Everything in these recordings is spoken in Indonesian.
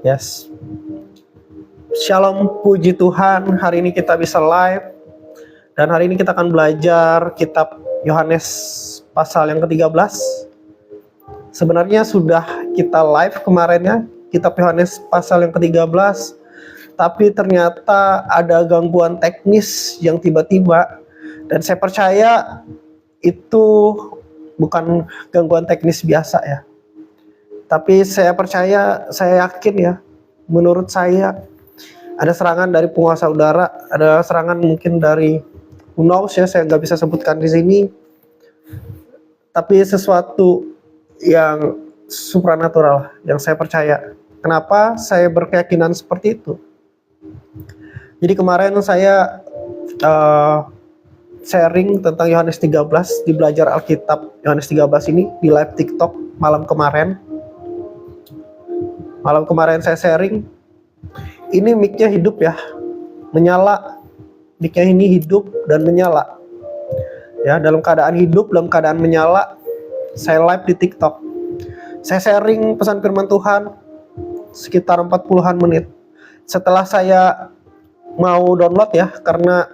Yes. Shalom, puji Tuhan, hari ini kita bisa live. Dan hari ini kita akan belajar kitab Yohanes pasal yang ke-13. Sebenarnya sudah kita live kemarin ya, kitab Yohanes pasal yang ke-13. Tapi ternyata ada gangguan teknis yang tiba-tiba. Dan saya percaya itu bukan gangguan teknis biasa ya. Tapi saya percaya, saya yakin ya, menurut saya ada serangan dari penguasa udara, ada serangan mungkin dari who knows ya, saya nggak bisa sebutkan di sini. Tapi sesuatu yang supranatural yang saya percaya. Kenapa saya berkeyakinan seperti itu? Jadi kemarin saya sharing tentang Yohanes 13 di belajar Alkitab Yohanes 13 ini di live TikTok malam kemarin. Malam kemarin saya sharing. Ini mic-nya hidup ya, menyala. Mic-nya ini hidup dan menyala. Ya, dalam keadaan hidup, dalam keadaan menyala, saya live di TikTok. Saya sharing pesan firman Tuhan sekitar 40-an menit. Setelah saya mau download ya, karena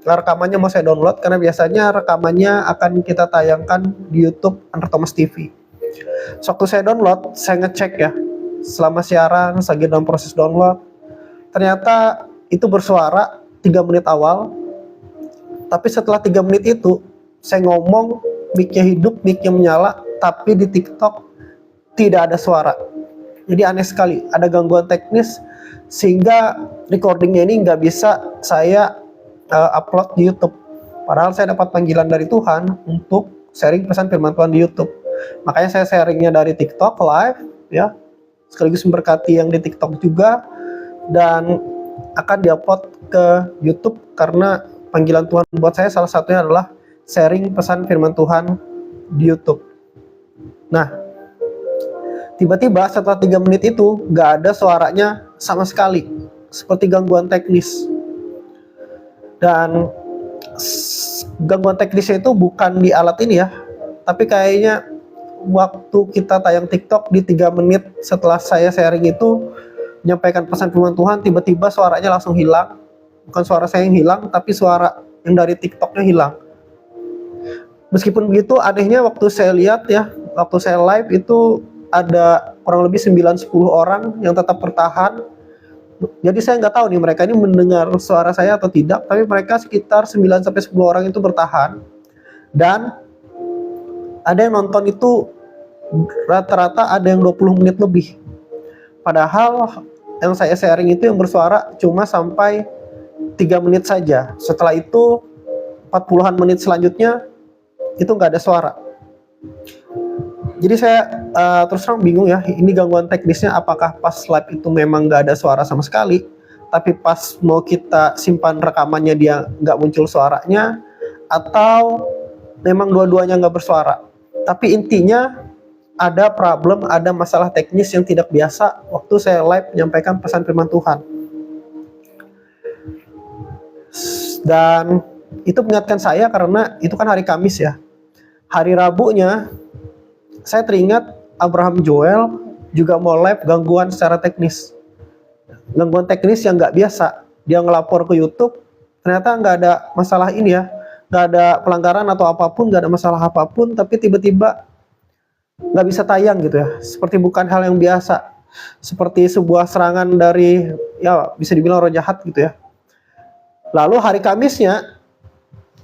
rekamannya mau saya download, karena biasanya rekamannya akan kita tayangkan di YouTube Andrew Thomas TV. Waktu saya download, saya ngecek ya, selama siaran, lagi dalam proses download, ternyata itu bersuara 3 menit awal. Tapi setelah 3 menit itu, saya ngomong, mic-nya hidup, mic-nya menyala, tapi di TikTok tidak ada suara. Jadi aneh sekali, ada gangguan teknis sehingga recordingnya ini nggak bisa saya upload di YouTube. Padahal saya dapat panggilan dari Tuhan untuk sharing pesan firman Tuhan di YouTube. Makanya saya sharingnya dari TikTok live, ya, sekaligus memberkati yang di TikTok juga, dan akan diupload ke YouTube karena panggilan Tuhan buat saya salah satunya adalah sharing pesan firman Tuhan di YouTube. Nah, tiba-tiba setelah 3 menit itu nggak ada suaranya sama sekali, seperti gangguan teknis. Dan gangguan teknisnya itu bukan di alat ini ya, tapi kayaknya waktu kita tayang TikTok di 3 menit setelah saya sharing itu menyampaikan pesan firman Tuhan, tiba-tiba suaranya langsung hilang. Bukan suara saya yang hilang, tapi suara yang dari TikToknya hilang. Meskipun begitu, anehnya waktu saya lihat ya, waktu saya live itu ada kurang lebih 9-10 orang yang tetap bertahan. Jadi saya nggak tahu nih mereka ini mendengar suara saya atau tidak, tapi mereka sekitar 9-10 orang itu bertahan. Dan ada yang nonton itu rata-rata ada yang 20 menit lebih. Padahal yang saya sharing itu yang bersuara cuma sampai 3 menit saja. Setelah itu 40-an menit selanjutnya itu nggak ada suara. Jadi saya terus terang bingung ya, ini gangguan teknisnya apakah pas live itu memang nggak ada suara sama sekali, tapi pas mau kita simpan rekamannya dia nggak muncul suaranya, atau memang dua-duanya nggak bersuara. Tapi intinya ada problem, ada masalah teknis yang tidak biasa waktu saya live menyampaikan pesan firman Tuhan. Dan itu mengingatkan saya karena itu kan hari Kamis ya. Hari Rabunya saya teringat Abraham Joel juga mau live gangguan secara teknis. Gangguan teknis yang nggak biasa. Dia ngelapor ke YouTube, ternyata nggak ada masalah ini ya. Nggak ada pelanggaran atau apapun, nggak ada masalah apapun, tapi tiba-tiba nggak bisa tayang gitu ya. Seperti bukan hal yang biasa. Seperti sebuah serangan dari, ya bisa dibilang roh jahat gitu ya. Lalu hari Kamisnya,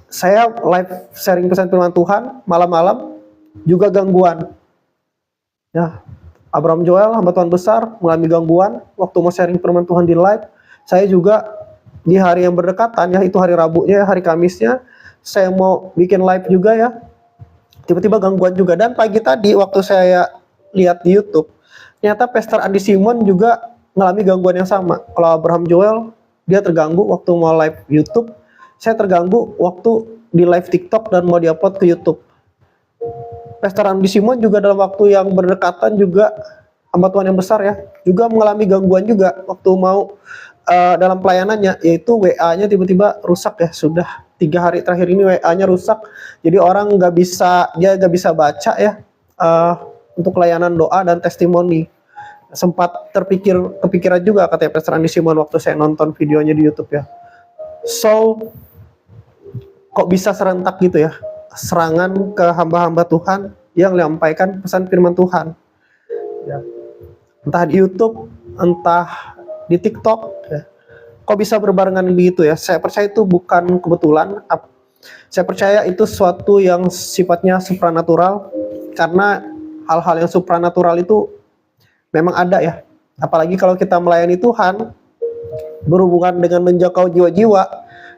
saya live sharing pesan firman Tuhan, malam-malam, juga gangguan. Ya, Abraham Joel, hamba Tuhan besar, mengalami gangguan waktu mau sharing firman Tuhan di live. Saya juga di hari yang berdekatan ya, itu hari Rabunya, hari Kamisnya, saya mau bikin live juga ya. Tiba-tiba gangguan juga. Dan pagi tadi waktu saya lihat di YouTube, ternyata Pastor Andi Simon juga mengalami gangguan yang sama. Kalau Abraham Joel, dia terganggu waktu mau live YouTube. Saya terganggu waktu di live TikTok dan mau diupload ke YouTube. Pastor Andi Simon juga dalam waktu yang berdekatan juga, hamba Tuhan yang besar ya, juga mengalami gangguan juga waktu mau dalam pelayanannya, yaitu WA-nya tiba-tiba rusak ya. Sudah 3 hari terakhir ini WA-nya rusak, jadi orang nggak bisa baca ya untuk layanan doa dan testimoni. sempat kepikiran juga katanya Pastor Andi Simon waktu saya nonton videonya di YouTube ya. So, kok bisa serentak gitu ya serangan ke hamba-hamba Tuhan yang menyampaikan pesan firman Tuhan ya. Entah di YouTube, entah di TikTok ya. Kok bisa berbarengan begitu ya? Saya percaya itu bukan kebetulan. Saya percaya itu sesuatu yang sifatnya supranatural, karena hal-hal yang supranatural itu memang ada ya. Apalagi kalau kita melayani Tuhan, berhubungan dengan menjangkau jiwa-jiwa,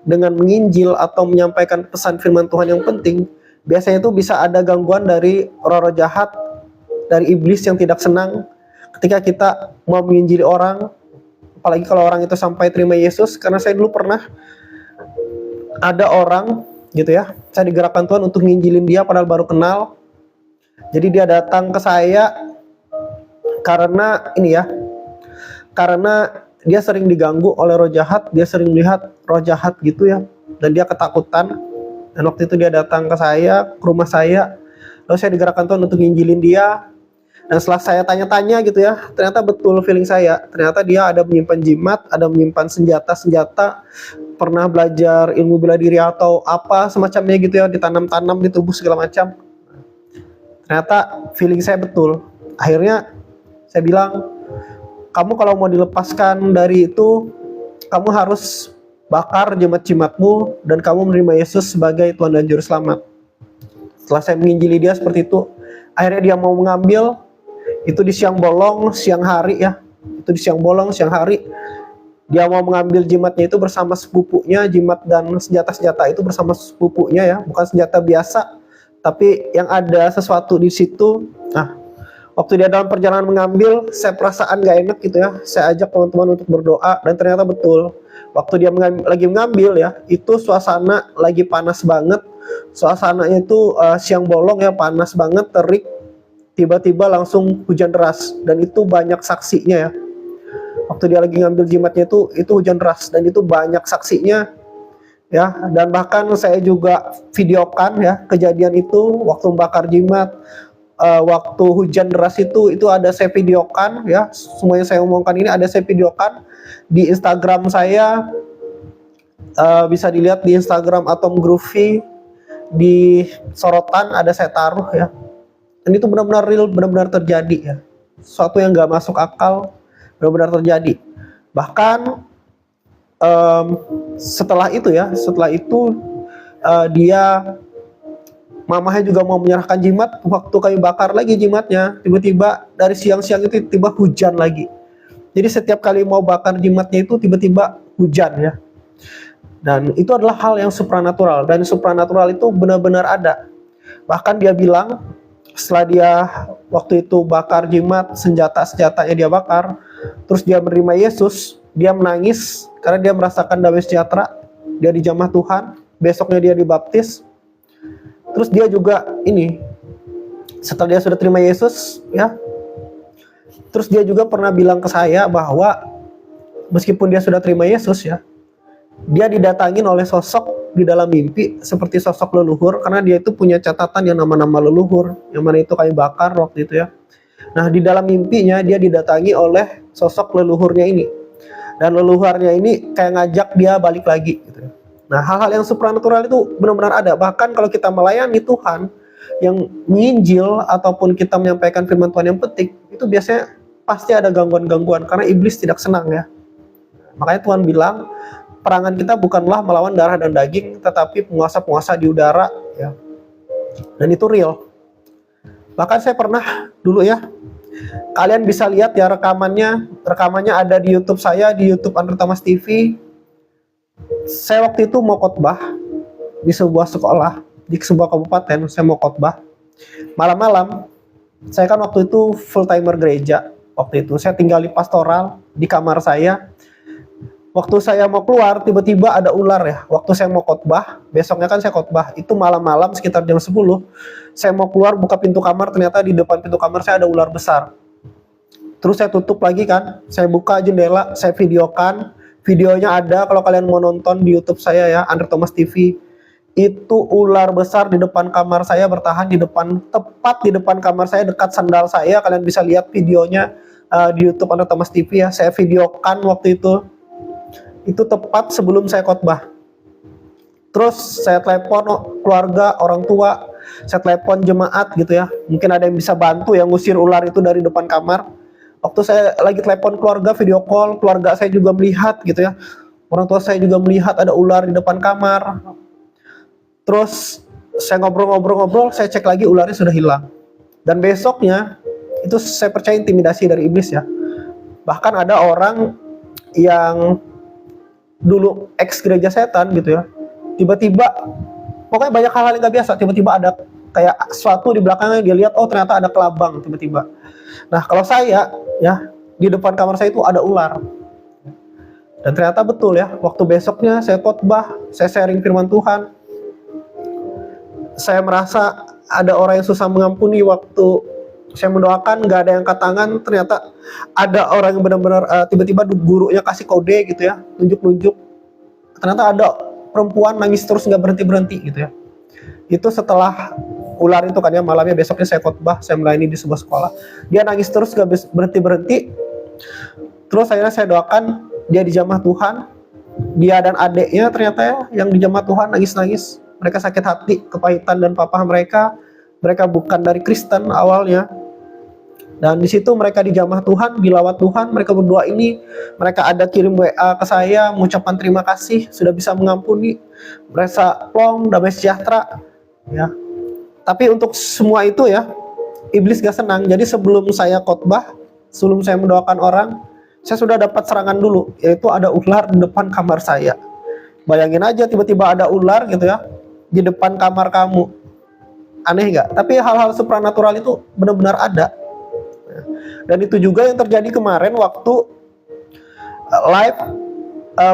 dengan menginjil atau menyampaikan pesan firman Tuhan yang penting, biasanya itu bisa ada gangguan dari roh-roh jahat, dari iblis yang tidak senang ketika kita mau menginjili orang, apalagi kalau orang itu sampai terima Yesus. Karena saya dulu pernah ada orang gitu ya, saya digerakkan Tuhan untuk nginjilin dia padahal baru kenal. Jadi dia datang ke saya karena ini ya, karena dia sering diganggu oleh roh jahat, dia sering melihat roh jahat gitu ya, dan dia ketakutan. Dan waktu itu dia datang ke saya, ke rumah saya, lalu saya digerakkan Tuhan untuk nginjilin dia. Dan setelah saya tanya-tanya gitu ya, ternyata betul feeling saya, ternyata dia ada menyimpan jimat, ada menyimpan senjata-senjata, pernah belajar ilmu bela diri atau apa semacamnya gitu ya, ditanam-tanam di tubuh segala macam. Ternyata feeling saya betul. Akhirnya saya bilang, kamu kalau mau dilepaskan dari itu, kamu harus bakar jimat-jimatmu dan kamu menerima Yesus sebagai Tuhan dan Juru Selamat. Setelah saya menginjili dia seperti itu, akhirnya dia mau mengambil, itu di siang bolong, siang hari ya, itu di siang bolong, siang hari, dia mau mengambil jimatnya itu bersama sepupunya, jimat dan senjata-senjata itu bersama sepupunya ya, bukan senjata biasa, tapi yang ada sesuatu di situ. Nah, waktu dia dalam perjalanan mengambil, saya perasaan gak enak gitu ya. Saya ajak teman-teman untuk berdoa, dan ternyata betul. Waktu dia lagi mengambil ya, itu suasana lagi panas banget. Suasananya itu siang bolong ya, panas banget, terik. Tiba-tiba langsung hujan deras, dan itu banyak saksinya ya. Waktu dia lagi ngambil jimatnya itu hujan deras, dan itu banyak saksinya ya. Dan bahkan saya juga videokan ya kejadian itu waktu membakar jimat. Waktu hujan deras itu ada saya videokan ya, semuanya saya omongkan ini ada saya videokan di Instagram saya, bisa dilihat di Instagram Atom Groovy, di sorotan ada saya taruh ya, dan itu benar-benar real, benar-benar terjadi ya, sesuatu yang nggak masuk akal benar-benar terjadi. Bahkan setelah itu dia, mamahnya juga mau menyerahkan jimat. Waktu kami bakar lagi jimatnya, tiba-tiba dari siang-siang itu tiba hujan lagi. Jadi setiap kali mau bakar jimatnya itu tiba-tiba hujan ya. Dan itu adalah hal yang supranatural, dan supranatural itu benar-benar ada. Bahkan dia bilang setelah dia waktu itu bakar jimat, senjata-senjatanya dia bakar, terus dia menerima Yesus, dia menangis karena dia merasakan damai sejahtera, dia dijamah Tuhan, besoknya dia dibaptis. Terus dia juga ini, setelah dia sudah terima Yesus ya, terus dia juga pernah bilang ke saya bahwa meskipun dia sudah terima Yesus ya, dia didatangin oleh sosok di dalam mimpi seperti sosok leluhur, karena dia itu punya catatan yang nama-nama leluhur, yang mana itu kami bakar waktu itu ya. Nah, di dalam mimpinya dia didatangi oleh sosok leluhurnya ini, dan leluhurnya ini kayak ngajak dia balik lagi gitu ya. Nah, hal-hal yang supranatural itu benar-benar ada. Bahkan kalau kita melayani Tuhan yang menginjil ataupun kita menyampaikan firman Tuhan yang penting, itu biasanya pasti ada gangguan-gangguan karena iblis tidak senang ya. Makanya Tuhan bilang, perangan kita bukanlah melawan darah dan daging, tetapi penguasa-penguasa di udara ya. Dan itu real. Bahkan saya pernah dulu ya, kalian bisa lihat ya rekamannya ada di YouTube saya, di YouTube Andre Thomas TV. Saya waktu itu mau khotbah di sebuah sekolah, di sebuah kabupaten. Saya mau khotbah malam-malam. Saya kan waktu itu full timer gereja. Waktu itu saya tinggal di pastoral, di kamar saya. Waktu saya mau keluar, tiba-tiba ada ular ya. Waktu saya mau khotbah, besoknya kan saya khotbah, itu malam-malam sekitar jam 10. Saya mau keluar, buka pintu kamar, ternyata di depan pintu kamar saya ada ular besar. Terus saya tutup lagi kan, saya buka jendela, saya videokan. Videonya ada kalau kalian mau nonton di YouTube saya ya, Andre Thomas TV. Itu ular besar di depan kamar saya, bertahan di depan, tepat di depan kamar saya, dekat sandal saya. Kalian bisa lihat videonya, di YouTube Anak Thomas TV ya. Saya videokan waktu itu tepat sebelum saya khotbah. Terus saya telepon keluarga, orang tua, saya telepon jemaat gitu ya. Mungkin ada yang bisa bantu yang ngusir ular itu dari depan kamar. Waktu saya lagi telepon keluarga, video call, keluarga saya juga melihat gitu ya. Orang tua saya juga melihat ada ular di depan kamar. Terus saya ngobrol-ngobrol, saya cek lagi ularnya sudah hilang. Dan besoknya itu saya percaya intimidasi dari iblis ya. Bahkan ada orang yang dulu ex gereja setan gitu ya, tiba-tiba pokoknya banyak hal-hal yang gak biasa, tiba-tiba ada kayak sesuatu di belakangnya, dia lihat oh ternyata ada kelabang tiba-tiba. Nah kalau saya ya, di depan kamar saya itu ada ular. Dan ternyata betul ya, waktu besoknya saya khotbah, saya sharing firman Tuhan, saya merasa ada orang yang susah mengampuni. Waktu saya mendoakan gak ada yang angkat tangan, ternyata ada orang yang benar-benar tiba-tiba gurunya kasih kode gitu ya, nunjuk-nunjuk. Ternyata ada perempuan nangis terus gak berhenti-berhenti gitu ya. Itu setelah ular itu kan ya, malamnya besoknya saya khotbah, saya melayani di sebuah sekolah. Dia nangis terus gak berhenti-berhenti. Terus akhirnya saya doakan dia dijamah Tuhan. Dia dan adiknya ternyata ya, yang dijamah Tuhan nangis-nangis. Mereka sakit hati, kepahitan dan papa mereka. Mereka bukan dari Kristen awalnya. Dan di situ mereka dijamah Tuhan, dilawat Tuhan, mereka berdua ini, mereka ada kirim WA ke saya, mengucapkan terima kasih, sudah bisa mengampuni, merasa plong, damai sejahtera, ya. Tapi untuk semua itu ya, iblis gak senang. Jadi sebelum saya khotbah, sebelum saya mendoakan orang, saya sudah dapat serangan dulu, yaitu ada ular di depan kamar saya. Bayangin aja tiba-tiba ada ular gitu ya, di depan kamar kamu. Aneh gak? Tapi hal-hal supranatural itu benar-benar ada. Dan itu juga yang terjadi kemarin waktu live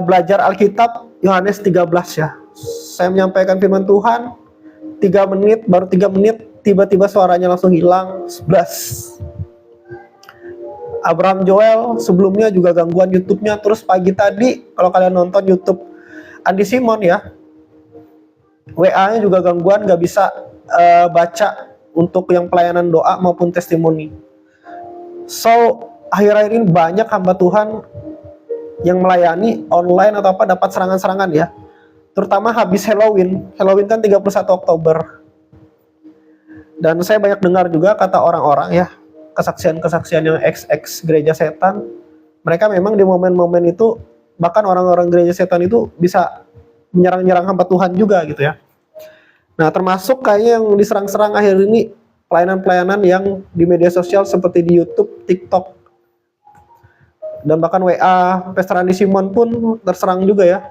belajar Alkitab Yohanes 13 ya. Saya menyampaikan firman Tuhan 3 menit, baru 3 menit tiba-tiba suaranya langsung hilang. 11 Abraham Joel sebelumnya juga gangguan YouTube-nya. Terus pagi tadi kalau kalian nonton YouTube Andi Simon ya, WA-nya juga gangguan, gak bisa baca untuk yang pelayanan doa maupun testimoni. So, akhir-akhir ini banyak hamba Tuhan yang melayani online atau apa dapat serangan-serangan ya. Terutama habis Halloween. Halloween kan 31 Oktober. Dan saya banyak dengar juga kata orang-orang ya, kesaksian-kesaksian yang ex gereja setan. Mereka memang di momen-momen itu, bahkan orang-orang gereja setan itu bisa menyerang-nyerang hamba Tuhan juga gitu ya. Nah, termasuk kayaknya yang diserang-serang akhir ini pelayanan-pelayanan yang di media sosial seperti di YouTube, TikTok, dan bahkan WA. Pastor Andi Simon pun terserang juga ya.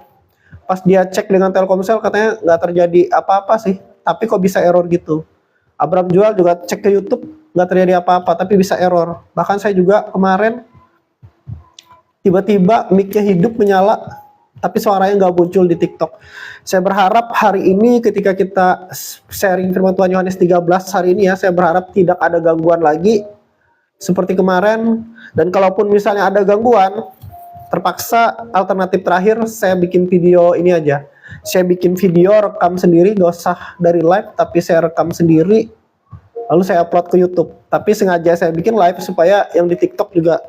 Pas dia cek dengan Telkomsel katanya nggak terjadi apa-apa sih, tapi kok bisa error gitu. Abraham Joel juga cek ke YouTube, nggak terjadi apa-apa, tapi bisa error. Bahkan saya juga kemarin tiba-tiba mic-nya hidup menyala, tapi suaranya nggak muncul di TikTok. Saya berharap hari ini ketika kita sharing firman Tuhan Yohanes 13 hari ini ya, saya berharap tidak ada gangguan lagi seperti kemarin. Dan kalaupun misalnya ada gangguan, terpaksa alternatif terakhir saya bikin video ini aja. Saya bikin video rekam sendiri, gak usah dari live, tapi saya rekam sendiri, lalu saya upload ke YouTube. Tapi sengaja saya bikin live supaya yang di TikTok juga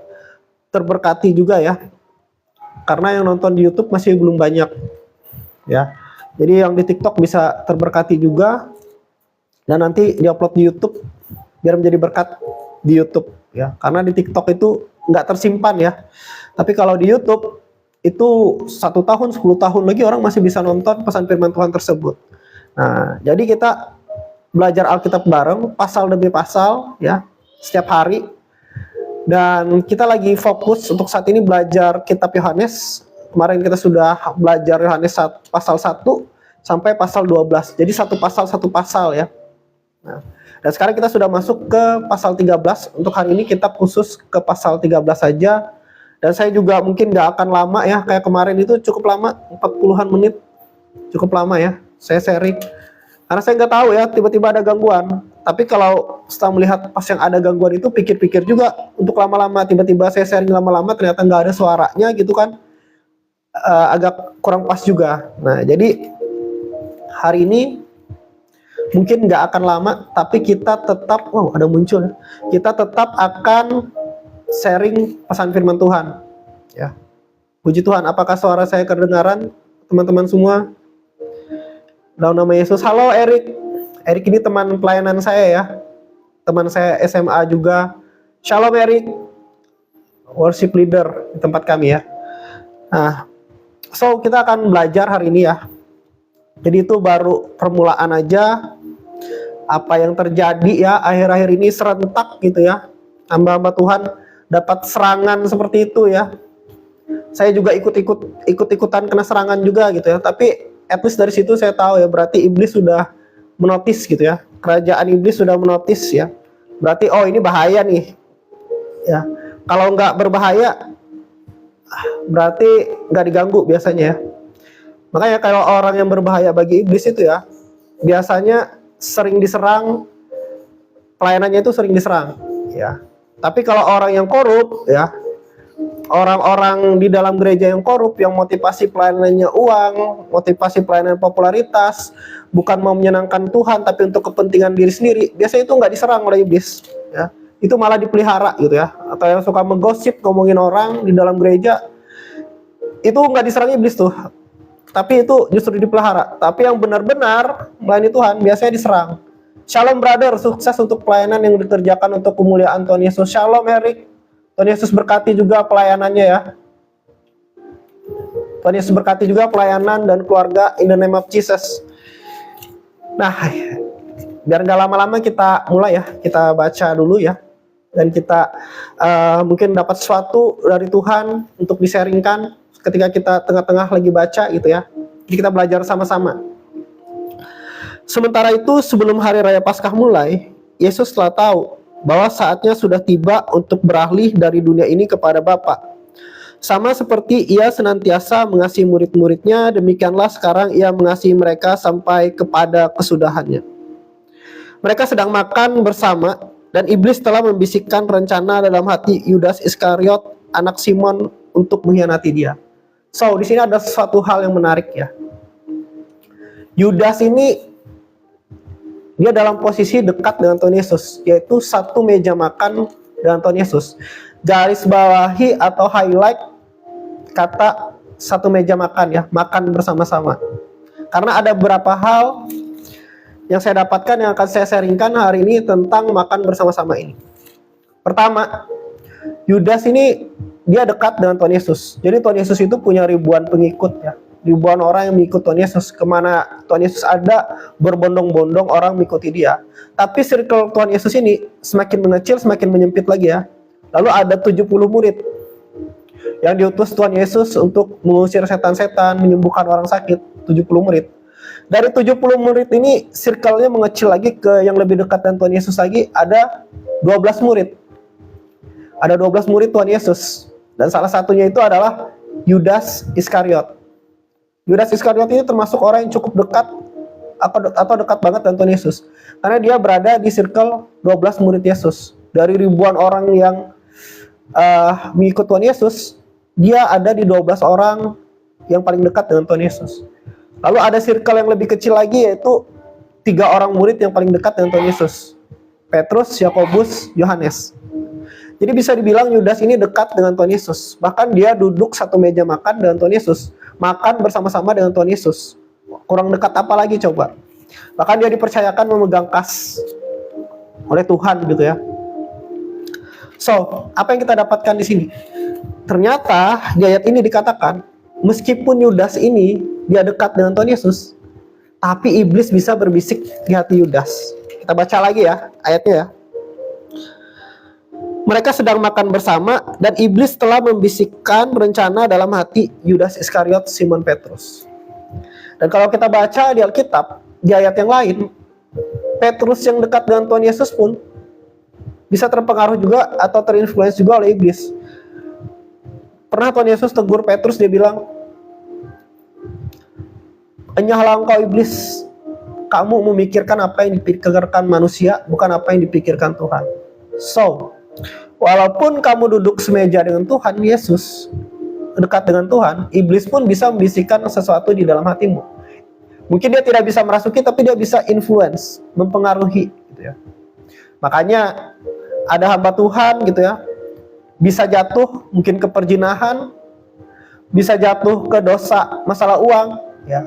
terberkati juga ya. Karena yang nonton di YouTube masih belum banyak ya. Jadi yang di TikTok bisa terberkati juga, dan nanti diupload di YouTube biar menjadi berkat di YouTube ya. Karena di TikTok itu nggak tersimpan ya. Tapi kalau di YouTube itu 1 tahun, 10 tahun lagi orang masih bisa nonton pesan firman Tuhan tersebut. Nah, jadi kita belajar Alkitab bareng, pasal demi pasal ya, setiap hari. Dan kita lagi fokus untuk saat ini belajar kitab Yohanes. Kemarin kita sudah belajar Yohanes pasal 1 sampai pasal 12. Jadi satu pasal ya. Nah, dan sekarang kita sudah masuk ke pasal 13. Untuk hari ini kita khusus ke pasal 13 saja. Dan saya juga mungkin gak akan lama ya. Kayak kemarin itu cukup lama, 40-an menit. Cukup lama ya, saya sharing. Karena saya nggak tahu ya, tiba-tiba ada gangguan. Tapi kalau setelah melihat pas yang ada gangguan itu, pikir-pikir juga untuk lama-lama. Tiba-tiba saya sharing lama-lama, ternyata nggak ada suaranya gitu kan. Agak kurang pas juga. Nah, jadi hari ini mungkin nggak akan lama, tapi kita tetap, wow ada muncul. Kita tetap akan sharing pesan firman Tuhan. Ya, puji Tuhan. Apakah suara saya kedengaran, teman-teman semua? Dalam nama Yesus. Halo Erik. Erik ini teman pelayanan saya ya. Teman saya SMA juga. Shalom Erik. Worship leader di tempat kami ya. Nah, so kita akan belajar hari ini ya. Jadi itu baru permulaan aja. Apa yang terjadi ya akhir-akhir ini serentak gitu ya. Hamba-hamba Tuhan dapat serangan seperti itu ya. Saya juga ikut-ikutan kena serangan juga gitu ya. Tapi at least dari situ saya tahu ya, berarti iblis sudah menotis gitu ya. Kerajaan iblis sudah menotis ya. Berarti oh ini bahaya nih. Ya. Kalau nggak berbahaya berarti nggak diganggu biasanya ya. Makanya kalau orang yang berbahaya bagi iblis itu ya, biasanya sering diserang, pelayanannya itu sering diserang ya. Tapi kalau orang yang korup ya, orang-orang di dalam gereja yang korup, yang motivasi pelayanannya uang, motivasi pelayanan popularitas, bukan mau menyenangkan Tuhan tapi untuk kepentingan diri sendiri, biasanya itu nggak diserang oleh iblis ya. Itu malah dipelihara gitu ya. Atau yang suka menggosip, ngomongin orang di dalam gereja, itu nggak diserang iblis tuh, tapi itu justru dipelihara. Tapi yang benar-benar melayani Tuhan biasanya diserang. Shalom brother, sukses untuk pelayanan yang dikerjakan untuk kemuliaan Tuhan Yesus. Shalom Erik, Tuhan Yesus berkati juga pelayanannya ya. Tuhan Yesus berkati juga pelayanan dan keluarga in the name of Jesus. Nah, biar nggak lama-lama kita mulai ya, kita baca dulu ya. Dan kita mungkin dapat sesuatu dari Tuhan untuk di-sharingkan ketika kita tengah-tengah lagi baca gitu ya. Jadi kita belajar sama-sama. Sementara itu sebelum hari raya Paskah mulai, Yesus telah tahu bahwa saatnya sudah tiba untuk beralih dari dunia ini kepada Bapa. Sama seperti ia senantiasa mengasihi murid-muridnya, demikianlah sekarang ia mengasihi mereka sampai kepada kesudahannya. Mereka sedang makan bersama dan iblis telah membisikkan rencana dalam hati Yudas Iskariot, anak Simon, untuk mengkhianati dia. So, di sini ada sesuatu hal yang menarik ya. Yudas ini dia dalam posisi dekat dengan Tuhan Yesus, yaitu satu meja makan dengan Tuhan Yesus. Garis bawahi atau highlight kata satu meja makan ya, makan bersama-sama. Karena ada beberapa hal yang saya dapatkan yang akan saya sharingkan hari ini tentang makan bersama-sama ini. Pertama, Yudas ini dia dekat dengan Tuhan Yesus. Jadi Tuhan Yesus itu punya ribuan pengikut ya. Ribuan orang yang mengikut Tuhan Yesus. Kemana Tuhan Yesus ada, berbondong-bondong orang mengikuti dia. Tapi circle Tuhan Yesus ini semakin mengecil, semakin menyempit lagi ya. Lalu ada 70 murid yang diutus Tuhan Yesus untuk mengusir setan-setan, menyembuhkan orang sakit. 70 murid. Dari 70 murid ini circle-nya mengecil lagi ke yang lebih dekat dengan Tuhan Yesus lagi. Ada 12 murid. Ada 12 murid Tuhan Yesus. Dan salah satunya itu adalah Yudas Iskariot. Yudas Iskariot ini termasuk orang yang cukup dekat atau dekat banget dengan Tuhan Yesus. Karena dia berada di circle 12 murid Yesus. Dari ribuan orang yang mengikut Tuhan Yesus, dia ada di 12 orang yang paling dekat dengan Tuhan Yesus. Lalu ada circle yang lebih kecil lagi, yaitu 3 orang murid yang paling dekat dengan Tuhan Yesus. Petrus, Yakobus, Yohanes. Jadi bisa dibilang Yudas ini dekat dengan Tuhan Yesus. Bahkan dia duduk satu meja makan dengan Tuhan Yesus. Makan bersama-sama dengan Tuhan Yesus. Kurang dekat apa lagi coba? Bahkan dia dipercayakan memegang kas oleh Tuhan gitu ya. So, apa yang kita dapatkan di sini? Ternyata di ayat ini dikatakan, meskipun Yudas ini dia dekat dengan Tuhan Yesus, tapi iblis bisa berbisik di hati Yudas. Kita baca lagi ya ayatnya ya. Mereka sedang makan bersama dan iblis telah membisikkan rencana dalam hati Yudas Iskariot, Simon Petrus. Dan kalau kita baca di Alkitab, di ayat yang lain, Petrus yang dekat dengan Tuhan Yesus pun bisa terpengaruh juga atau terinfluence juga oleh iblis. Pernah Tuhan Yesus tegur Petrus, dia bilang, "Enyahlah engkau iblis, kamu memikirkan apa yang dipikirkan manusia, bukan apa yang dipikirkan Tuhan." So, walaupun kamu duduk semeja dengan Tuhan Yesus, dekat dengan Tuhan, iblis pun bisa membisikkan sesuatu di dalam hatimu. Mungkin dia tidak bisa merasuki, tapi dia bisa influence, mempengaruhi gitu ya. Makanya ada hamba Tuhan gitu ya, bisa jatuh mungkin ke perzinahan, bisa jatuh ke dosa masalah uang, ya.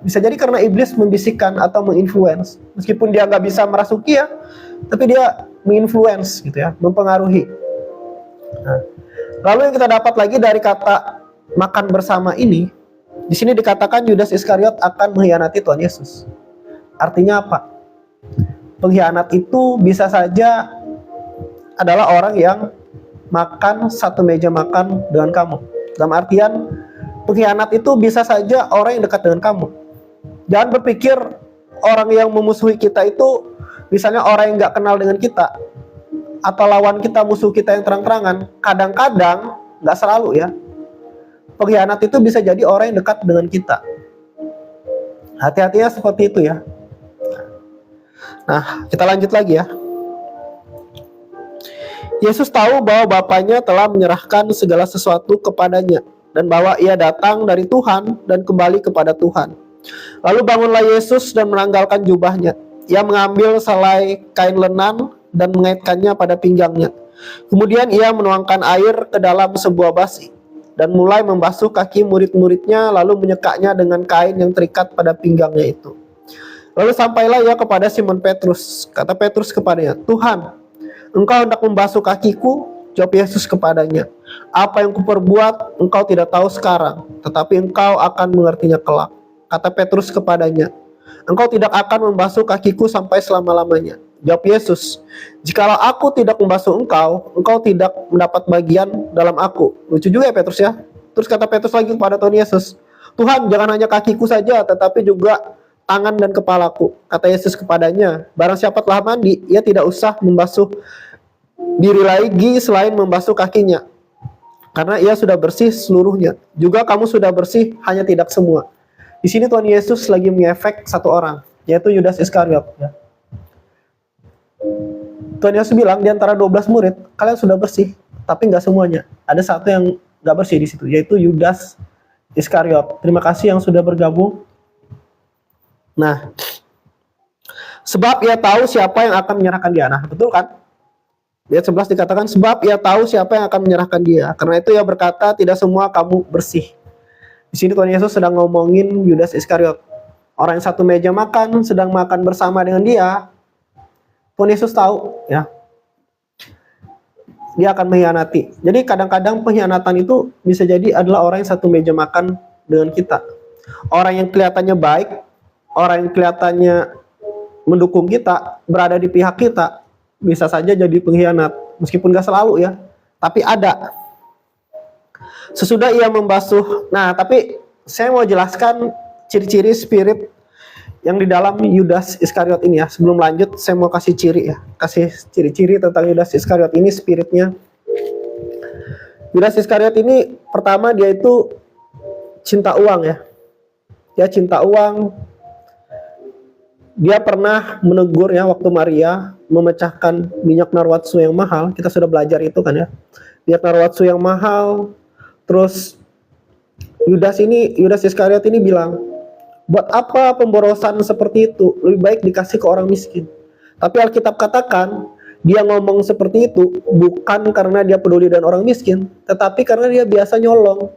Bisa jadi karena iblis membisikkan atau menginfluence. Meskipun dia nggak bisa merasuki ya, tapi dia menginfluence gitu ya, mempengaruhi. Nah, lalu yang kita dapat lagi dari kata makan bersama ini, di sini dikatakan Yudas Iskariot akan mengkhianati Tuhan Yesus. Artinya apa? Pengkhianat itu bisa saja adalah orang yang makan satu meja makan dengan kamu. Dalam artian, pengkhianat itu bisa saja orang yang dekat dengan kamu. Jangan berpikir orang yang memusuhi kita itu misalnya orang yang nggak kenal dengan kita atau lawan kita, musuh kita yang terang-terangan. Kadang-kadang, nggak selalu ya, pengkhianat itu bisa jadi orang yang dekat dengan kita. Hati-hatinya seperti itu ya. Nah, kita lanjut lagi ya. Yesus tahu bahwa Bapaknya telah menyerahkan segala sesuatu kepadanya dan bahwa ia datang dari Tuhan dan kembali kepada Tuhan. Lalu bangunlah Yesus dan menanggalkan jubahnya. Ia mengambil selai kain lenan dan mengaitkannya pada pinggangnya. Kemudian ia menuangkan air ke dalam sebuah basi dan mulai membasuh kaki murid-muridnya, lalu menyekaknya dengan kain yang terikat pada pinggangnya itu. Lalu sampailah ia kepada Simon Petrus. Kata Petrus kepadanya, "Tuhan, Engkau hendak membasuh kakiku?" Jawab Yesus kepadanya, "Apa yang kuperbuat engkau tidak tahu sekarang, tetapi engkau akan mengertinya kelak." Kata Petrus kepadanya, "Engkau tidak akan membasuh kakiku sampai selama-lamanya." Jawab Yesus, "Jikalau aku tidak membasuh engkau, engkau tidak mendapat bagian dalam aku." Lucu juga ya Petrus ya. Terus kata Petrus lagi kepada Tuhan Yesus, "Tuhan, jangan hanya kakiku saja, tetapi juga tangan dan kepalaku." Kata Yesus kepadanya, "Barang siapa telah mandi, ia tidak usah membasuh diri lagi selain membasuh kakinya, karena ia sudah bersih seluruhnya. Juga kamu sudah bersih, hanya tidak semua." Di sini Tuhan Yesus lagi mengefek satu orang, yaitu Yudas Iskariot. Ya. Tuhan Yesus bilang di antara 12 murid, kalian sudah bersih, tapi nggak semuanya. Ada satu yang nggak bersih di situ, yaitu Yudas Iskariot. Terima kasih yang sudah bergabung. Nah, sebab ia tahu siapa yang akan menyerahkan dia. Nah, betul kan? Ayat 11 dikatakan, sebab ia tahu siapa yang akan menyerahkan dia. Karena itu ia berkata, tidak semua kamu bersih. Di sini Tuhan Yesus sedang ngomongin Yudas Iskariot. Orang yang satu meja makan, sedang makan bersama dengan dia. Tuhan Yesus tahu ya, dia akan mengkhianati. Jadi kadang-kadang pengkhianatan itu bisa jadi adalah orang yang satu meja makan dengan kita. Orang yang kelihatannya baik, orang yang kelihatannya mendukung kita, berada di pihak kita, bisa saja jadi pengkhianat. Meskipun gak selalu ya, tapi ada. Sesudah ia membasuh. Nah, tapi saya mau jelaskan ciri-ciri spirit yang di dalam Yudas Iskariot ini ya. Sebelum lanjut, saya mau kasih ciri ya. Kasih ciri-ciri tentang Yudas Iskariot ini, spiritnya. Yudas Iskariot ini, pertama dia itu cinta uang ya. Dia cinta uang. Dia pernah menegur ya waktu Maria memecahkan minyak narwatsu yang mahal. Kita sudah belajar itu kan ya. Minyak narwatsu yang mahal. Terus Yudas Iskariot ini bilang, buat apa pemborosan seperti itu? Lebih baik dikasih ke orang miskin. Tapi Alkitab katakan, dia ngomong seperti itu bukan karena dia peduli dengan orang miskin, tetapi karena dia biasa nyolong.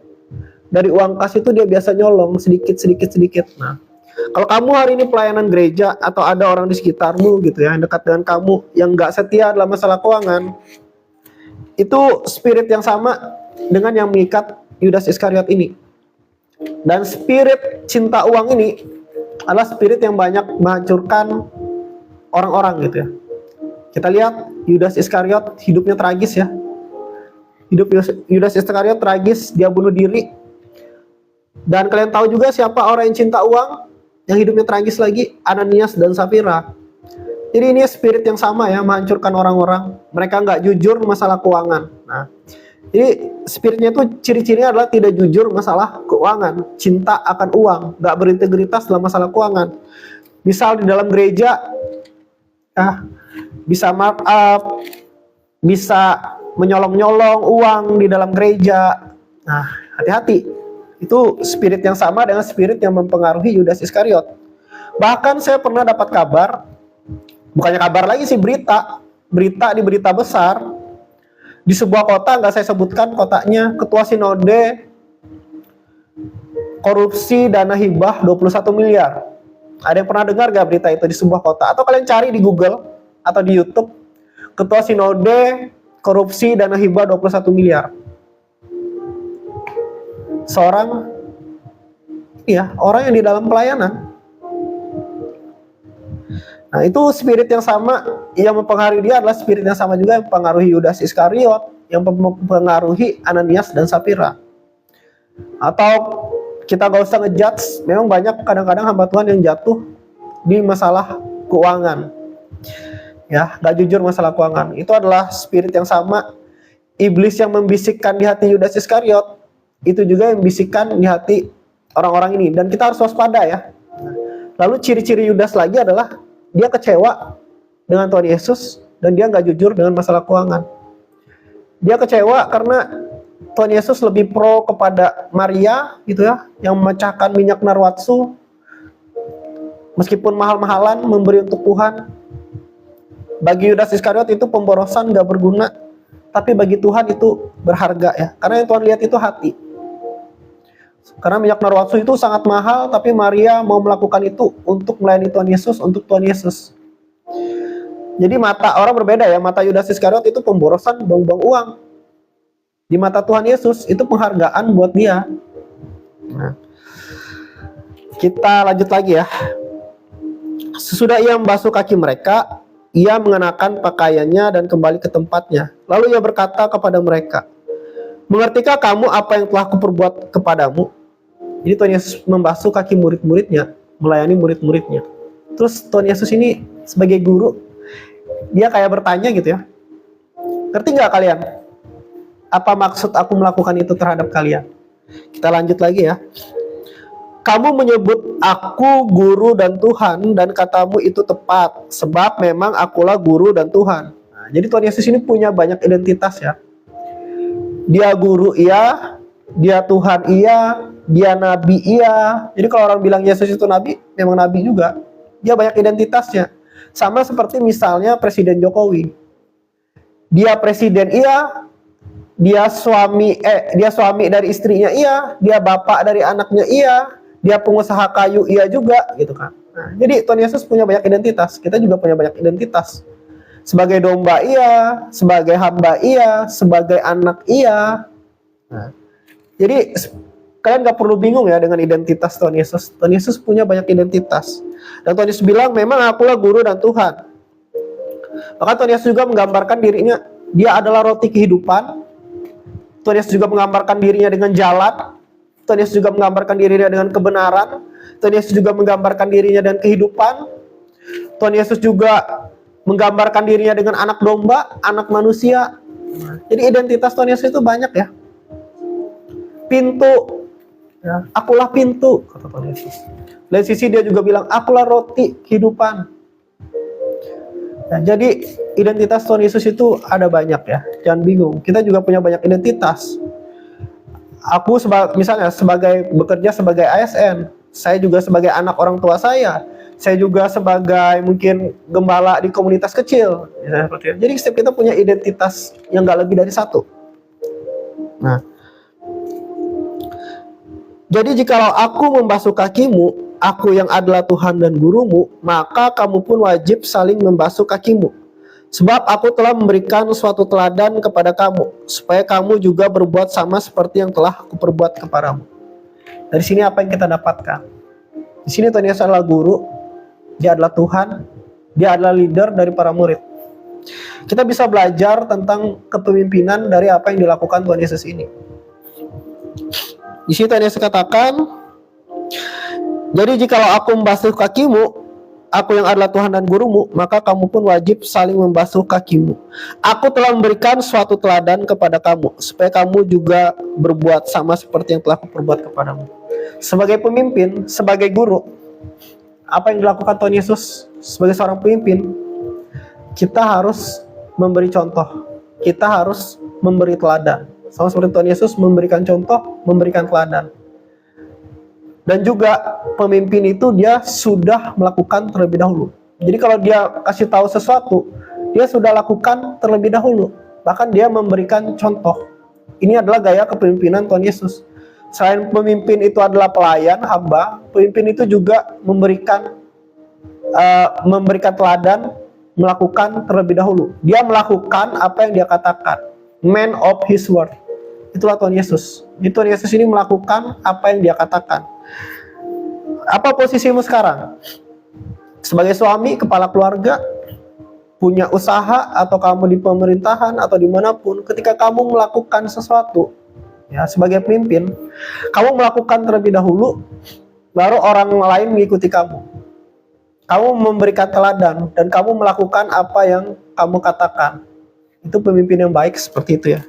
Dari uang kas itu dia biasa nyolong sedikit. Nah, kalau kamu hari ini pelayanan gereja atau ada orang di sekitarmu gitu ya, dekat dengan kamu yang nggak setia dalam masalah keuangan, itu spirit yang sama dengan yang mengikat Yudas Iskariot ini. Dan spirit cinta uang ini adalah spirit yang banyak menghancurkan orang-orang gitu ya. Kita lihat Yudas Iskariot hidupnya tragis ya. Hidup Yudas Iskariot tragis, dia bunuh diri. Dan kalian tahu juga siapa orang yang cinta uang yang hidupnya tragis lagi? Ananias dan Safira. Jadi ini spirit yang sama ya, menghancurkan orang-orang. Mereka nggak jujur masalah keuangan. Nah, jadi spiritnya itu ciri-cirinya adalah tidak jujur masalah keuangan, cinta akan uang, nggak berintegritas dalam masalah keuangan. Misal di dalam gereja, bisa markup, bisa menyolong-nyolong uang di dalam gereja. Nah, hati-hati. Itu spirit yang sama dengan spirit yang mempengaruhi Yudas Iskariot. Bahkan saya pernah dapat kabar, bukannya kabar lagi sih, berita di berita besar, Di sebuah kota, nggak saya sebutkan kotanya, ketua sinode korupsi dana hibah 21 miliar. Ada yang pernah dengar gak berita itu di sebuah kota? Atau kalian cari di Google atau di YouTube, ketua sinode korupsi dana hibah 21 miliar. Seorang orang yang di dalam pelayanan. Nah, itu spirit yang sama yang mempengaruhi dia adalah spirit yang sama juga yang mempengaruhi Yudas Iskariot, yang mempengaruhi Ananias dan Sapira. Atau kita gak usah ngejudge, memang banyak kadang-kadang hamba Tuhan yang jatuh di masalah keuangan. Ya, gak jujur masalah keuangan. Itu adalah spirit yang sama. Iblis yang membisikkan di hati Yudas Iskariot, itu juga yang membisikkan di hati orang-orang ini. Dan kita harus waspada ya. Lalu ciri-ciri Yudas lagi adalah dia kecewa dengan Tuhan Yesus dan dia nggak jujur dengan masalah keuangan. Dia kecewa karena Tuhan Yesus lebih pro kepada Maria gitu ya, yang memecahkan minyak narwatsu meskipun mahal-mahalan memberi untuk Tuhan. Bagi Yudas Iskariot itu pemborosan nggak berguna, tapi bagi Tuhan itu berharga ya, karena yang Tuhan lihat itu hati. Karena minyak narwatsu itu sangat mahal, tapi Maria mau melakukan itu untuk melayani Tuhan Yesus, untuk Tuhan Yesus. Jadi mata orang berbeda ya, mata Yudas Iskariot itu pemborosan, buang-buang uang. Di mata Tuhan Yesus itu penghargaan buat dia. Nah, kita lanjut lagi ya. Sesudah ia membasuh kaki mereka, ia mengenakan pakaiannya dan kembali ke tempatnya. Lalu ia berkata kepada mereka, "Mengertikah kamu apa yang telah kuperbuat kepadamu?" Jadi Tuhan Yesus membasuh kaki murid-muridnya, melayani murid-muridnya. Terus Tuhan Yesus ini sebagai guru, dia kayak bertanya gitu ya, "Ngerti nggak kalian? Apa maksud aku melakukan itu terhadap kalian?" Kita lanjut lagi ya. "Kamu menyebut aku guru dan Tuhan, dan katamu itu tepat, sebab memang akulah guru dan Tuhan." Nah, jadi Tuhan Yesus ini punya banyak identitas ya. Dia guru iya, dia Tuhan iya, dia nabi iya. Jadi kalau orang bilang Yesus itu nabi, memang nabi juga. Dia banyak identitasnya. Sama seperti misalnya Presiden Jokowi. Dia presiden iya, dia suami dari istrinya iya, dia bapak dari anaknya iya, dia pengusaha kayu iya juga gitu kan. Nah, jadi Tuhan Yesus punya banyak identitas. Kita juga punya banyak identitas. Sebagai domba iya, sebagai hamba iya, sebagai anak iya. Nah, jadi kalian gak perlu bingung ya dengan identitas Tuhan Yesus. Tuhan Yesus punya banyak identitas. Dan Tuhan Yesus bilang, memang akulah guru dan Tuhan. Maka Tuhan Yesus juga menggambarkan dirinya, dia adalah roti kehidupan. Tuhan Yesus juga menggambarkan dirinya dengan jalan. Tuhan Yesus juga menggambarkan dirinya dengan kebenaran. Tuhan Yesus juga menggambarkan dirinya dengan kehidupan. Tuhan Yesus juga menggambarkan dirinya dengan anak domba, anak manusia. Jadi identitas Tuhan Yesus itu banyak ya. Pintu, ya, akulah pintu, kata Tuhan Yesus. Lain sisi dia juga bilang, akulah roti kehidupan. Nah, jadi identitas Tuhan Yesus itu ada banyak ya, jangan bingung. Kita juga punya banyak identitas. Aku misalnya bekerja sebagai ASN, saya juga sebagai anak orang tua saya juga sebagai mungkin gembala di komunitas kecil. Ya, seperti itu. Jadi setiap kita punya identitas yang gak lebih dari satu. Nah, jadi jikalau aku membasuh kakimu, aku yang adalah Tuhan dan gurumu, maka kamu pun wajib saling membasuh kakimu. Sebab aku telah memberikan suatu teladan kepada kamu, supaya kamu juga berbuat sama seperti yang telah kuperbuat kepadamu. Dari sini apa yang kita dapatkan? Di sini Tuhan Yesus adalah guru, dia adalah Tuhan, dia adalah leader dari para murid. Kita bisa belajar tentang kepemimpinan dari apa yang dilakukan Tuhan Yesus ini. Di sini Tuhan Yesus katakan, jadi jikalau aku membasuh kakimu, aku yang adalah Tuhan dan gurumu, maka kamu pun wajib saling membasuh kakimu. Aku telah memberikan suatu teladan kepada kamu, supaya kamu juga berbuat sama seperti yang telah kuperbuat kepadamu. Sebagai pemimpin, sebagai guru, apa yang dilakukan Tuhan Yesus sebagai seorang pemimpin? Kita harus memberi contoh, kita harus memberi teladan. Sama seperti Tuhan Yesus memberikan contoh, memberikan teladan. Dan juga pemimpin itu dia sudah melakukan terlebih dahulu. Jadi kalau dia kasih tahu sesuatu, dia sudah lakukan terlebih dahulu. Bahkan dia memberikan contoh. Ini adalah gaya kepemimpinan Tuhan Yesus. Selain pemimpin itu adalah pelayan, hamba, pemimpin itu juga memberikan teladan, melakukan terlebih dahulu. Dia melakukan apa yang dia katakan. Man of his word. Itulah Tuhan Yesus. Tuhan Yesus ini melakukan apa yang dia katakan. Apa posisimu sekarang? Sebagai suami, kepala keluarga, punya usaha, atau kamu di pemerintahan, atau dimanapun, ketika kamu melakukan sesuatu, ya sebagai pemimpin, kamu melakukan terlebih dahulu, baru orang lain mengikuti kamu. Kamu memberikan teladan, dan kamu melakukan apa yang kamu katakan. Itu pemimpin yang baik seperti itu ya.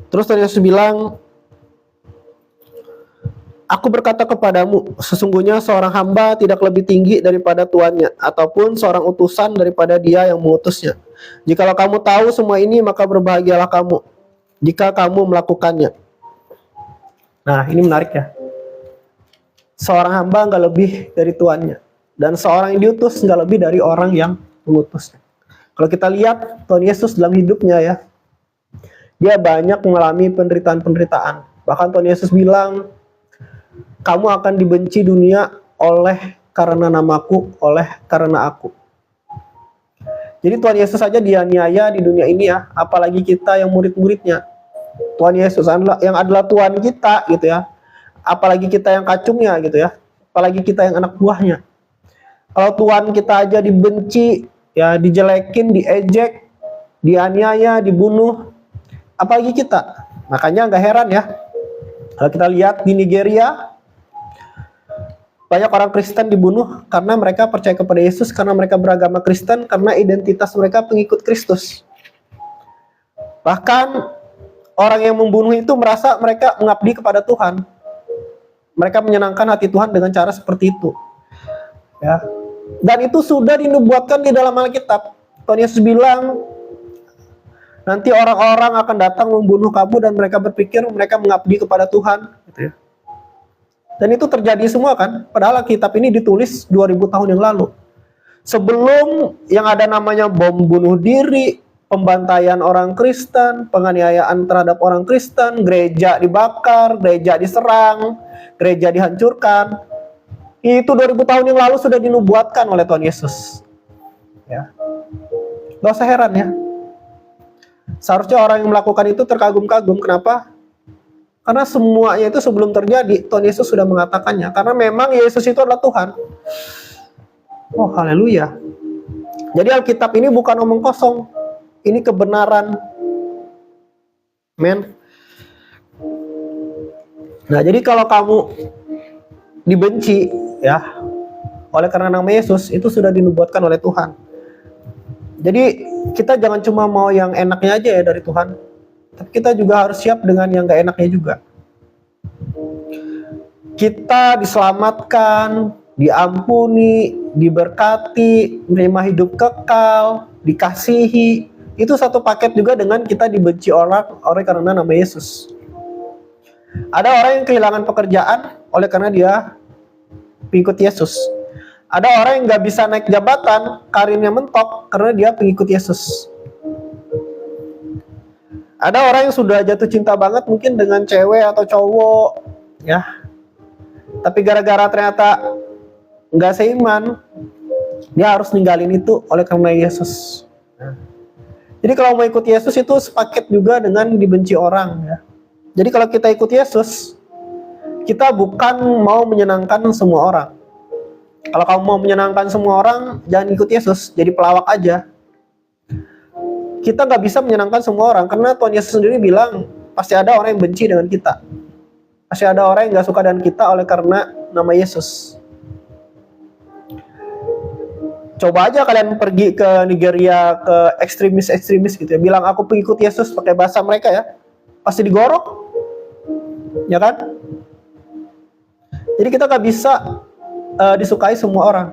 Terus Tuhan Yesus bilang, Aku berkata kepadamu, sesungguhnya seorang hamba tidak lebih tinggi daripada tuannya, ataupun seorang utusan daripada dia yang mengutusnya. Jikalau kamu tahu semua ini, maka berbahagialah kamu, jika kamu melakukannya. Nah, ini menarik ya. Seorang hamba nggak lebih dari tuannya, dan seorang yang diutus nggak lebih dari orang yang mengutusnya. Kalau kita lihat Tuhan Yesus dalam hidupnya ya, dia banyak mengalami penderitaan-penderitaan. Bahkan Tuhan Yesus bilang, kamu akan dibenci dunia oleh karena namaku, oleh karena aku. Jadi Tuhan Yesus saja dianiaya di dunia ini ya, apalagi kita yang murid-muridnya. Tuhan Yesus yang adalah Tuhan kita gitu ya, apalagi kita yang kacungnya gitu ya, apalagi kita yang anak buahnya. Kalau Tuhan kita aja dibenci, ya dijelekin, diejek, dianiaya, dibunuh, apalagi kita. Makanya nggak heran ya, kalau kita lihat di Nigeria, banyak orang Kristen dibunuh karena mereka percaya kepada Yesus, karena mereka beragama Kristen, karena identitas mereka pengikut Kristus. Bahkan orang yang membunuh itu merasa mereka mengabdi kepada Tuhan. Mereka menyenangkan hati Tuhan dengan cara seperti itu. Ya. Dan itu sudah dinubuatkan di dalam Alkitab. Tuhan Yesus bilang, nanti orang-orang akan datang membunuh kamu dan mereka berpikir mereka mengabdi kepada Tuhan. Gitu ya. Dan itu terjadi semua kan, padahal kitab ini ditulis 2000 tahun yang lalu. Sebelum yang ada namanya bom bunuh diri, pembantaian orang Kristen, penganiayaan terhadap orang Kristen, gereja dibakar, gereja diserang, gereja dihancurkan. Itu 2000 tahun yang lalu sudah dinubuatkan oleh Tuhan Yesus. Ya. Gak usah heran ya. Seharusnya orang yang melakukan itu terkagum-kagum. Kenapa? Karena semuanya itu sebelum terjadi, Tuhan Yesus sudah mengatakannya. Karena memang Yesus itu adalah Tuhan. Oh, haleluya. Jadi Alkitab ini bukan omong kosong. Ini kebenaran. Amen. Nah, jadi kalau kamu dibenci, ya, oleh karena nama Yesus, itu sudah dinubuatkan oleh Tuhan. Jadi, kita jangan cuma mau yang enaknya aja ya dari Tuhan. Tapi kita juga harus siap dengan yang gak enaknya juga. Kita diselamatkan, diampuni, diberkati, menerima hidup kekal, dikasihi. Itu satu paket juga dengan kita dibenci orang oleh karena nama Yesus. Ada orang yang kehilangan pekerjaan oleh karena dia pengikut Yesus. Ada orang yang gak bisa naik jabatan, karirnya mentok karena dia pengikut Yesus. Ada orang yang sudah jatuh cinta banget mungkin dengan cewek atau cowok, ya. Tapi gara-gara ternyata nggak seiman, dia harus ninggalin itu oleh karena Yesus. Jadi kalau mau ikut Yesus itu sepaket juga dengan dibenci orang, ya. Jadi kalau kita ikut Yesus, kita bukan mau menyenangkan semua orang. Kalau kamu mau menyenangkan semua orang, jangan ikut Yesus, jadi pelawak aja. Kita nggak bisa menyenangkan semua orang, karena Tuhan Yesus sendiri bilang, pasti ada orang yang benci dengan kita. Pasti ada orang yang nggak suka dengan kita oleh karena nama Yesus. Coba aja kalian pergi ke Nigeria, ke ekstremis-ekstremis gitu ya, bilang aku pengikut Yesus pakai bahasa mereka ya, pasti digorok. Ya kan? Jadi kita nggak bisa disukai semua orang.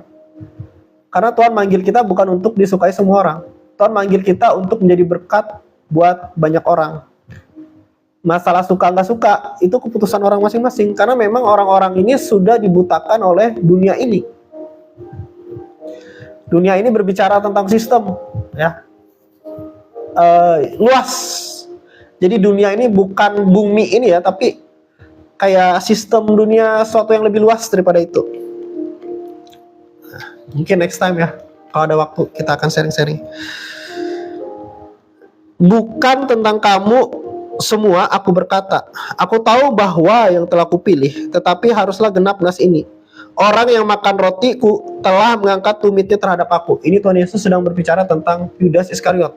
Karena Tuhan manggil kita bukan untuk disukai semua orang. Tuhan manggil kita untuk menjadi berkat buat banyak orang. Masalah suka nggak suka, itu keputusan orang masing-masing. Karena memang orang-orang ini sudah dibutakan oleh dunia ini. Dunia ini berbicara tentang sistem, ya, luas. Jadi dunia ini bukan bumi ini ya, tapi kayak sistem dunia suatu yang lebih luas daripada itu. Nah, mungkin next time ya, kalau ada waktu kita akan sharing-sharing. Bukan tentang kamu semua aku berkata, aku tahu bahwa yang telah kupilih, tetapi haruslah genap nas ini. Orang yang makan rotiku telah mengangkat tumitnya terhadap aku. Ini Tuhan Yesus sedang berbicara tentang Yudas Iskariot.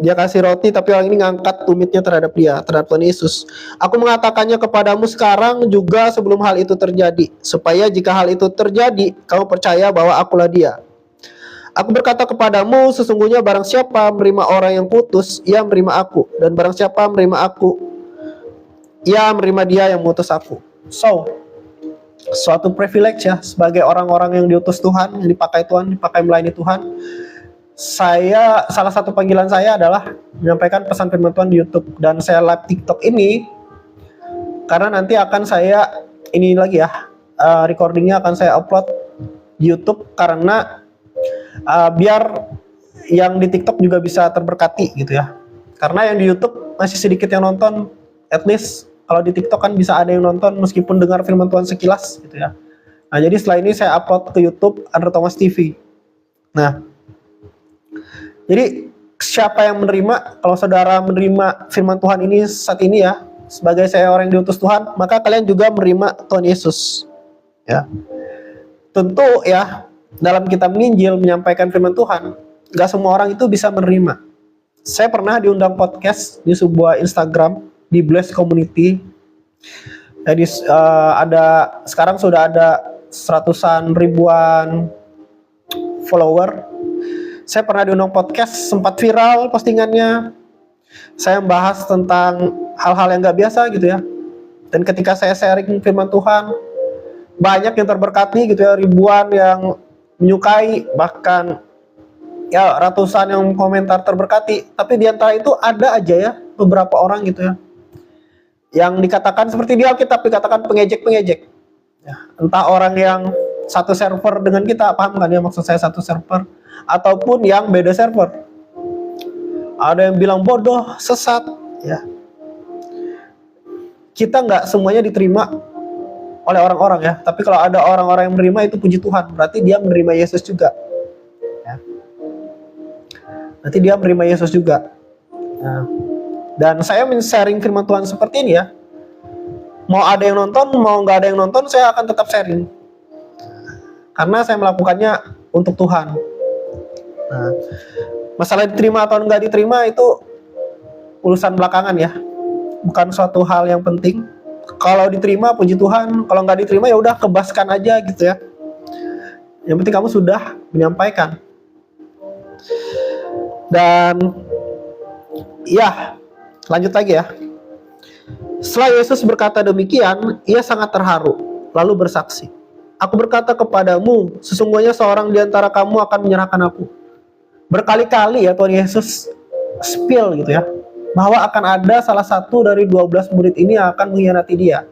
Dia kasih roti, tapi orang ini ngangkat tumitnya terhadap dia, terhadap Tuhan Yesus. Aku mengatakannya kepadamu sekarang juga sebelum hal itu terjadi, supaya jika hal itu terjadi, kamu percaya bahwa akulah dia. Aku berkata kepadamu, sesungguhnya barang siapa menerima orang yang kutus, ia menerima aku. Dan barang siapa menerima aku, ia menerima dia yang mengutus aku. So, suatu privilege ya, sebagai orang-orang yang diutus Tuhan, yang dipakai Tuhan, dipakai melayani Tuhan. Salah satu panggilan saya adalah menyampaikan pesan firman Tuhan di YouTube. Dan saya live TikTok ini, karena nanti akan saya, ini lagi ya, recordingnya akan saya upload di YouTube, karena biar yang di TikTok juga bisa terberkati gitu ya. Karena yang di YouTube masih sedikit yang nonton, at least kalau di TikTok kan bisa ada yang nonton meskipun dengar firman Tuhan sekilas gitu ya. Nah, jadi setelah ini saya upload ke YouTube Andrew Thomas TV. Nah, jadi siapa yang menerima, kalau saudara menerima firman Tuhan ini saat ini ya, sebagai saya orang yang diutus Tuhan, maka kalian juga menerima Tuhan Yesus. Ya. Tentu ya, dalam kitab Injil menyampaikan firman Tuhan, gak semua orang itu bisa menerima. Saya pernah diundang podcast di sebuah Instagram di Bless Community. Jadi sekarang sudah ada seratusan ribuan follower. Saya pernah diundang podcast, sempat viral postingannya. Saya membahas tentang hal-hal yang gak biasa gitu ya. Dan ketika saya sharing firman Tuhan, banyak yang terberkati gitu ya, ribuan yang menyukai, bahkan ya ratusan yang komentar terberkati. Tapi di antara itu ada aja ya beberapa orang gitu ya, yang dikatakan seperti di Alkitab dikatakan pengejek-pengejek ya, entah orang yang satu server dengan kita, paham kan ya maksud saya, satu server, ataupun yang beda server. Ada yang bilang bodoh, sesat ya. Kita nggak semuanya diterima oleh orang-orang ya, tapi kalau ada orang-orang yang menerima, itu puji Tuhan, berarti dia menerima Yesus juga ya. Berarti dia menerima Yesus juga. Nah, dan saya men-sharing firman Tuhan seperti ini ya, mau ada yang nonton, mau nggak ada yang nonton, saya akan tetap sharing karena saya melakukannya untuk Tuhan. Nah, masalah diterima atau nggak diterima itu urusan belakangan ya, bukan suatu hal yang penting. Kalau diterima puji Tuhan, kalau nggak diterima ya udah, kebaskan aja gitu ya. Yang penting kamu sudah menyampaikan. Dan ya, lanjut lagi ya. Setelah Yesus berkata demikian, ia sangat terharu, lalu bersaksi, aku berkata kepadamu, sesungguhnya seorang di antara kamu akan menyerahkan aku. Berkali-kali ya Tuhan Yesus spill gitu ya, bahwa akan ada salah satu dari 12 murid ini yang akan mengkhianati dia.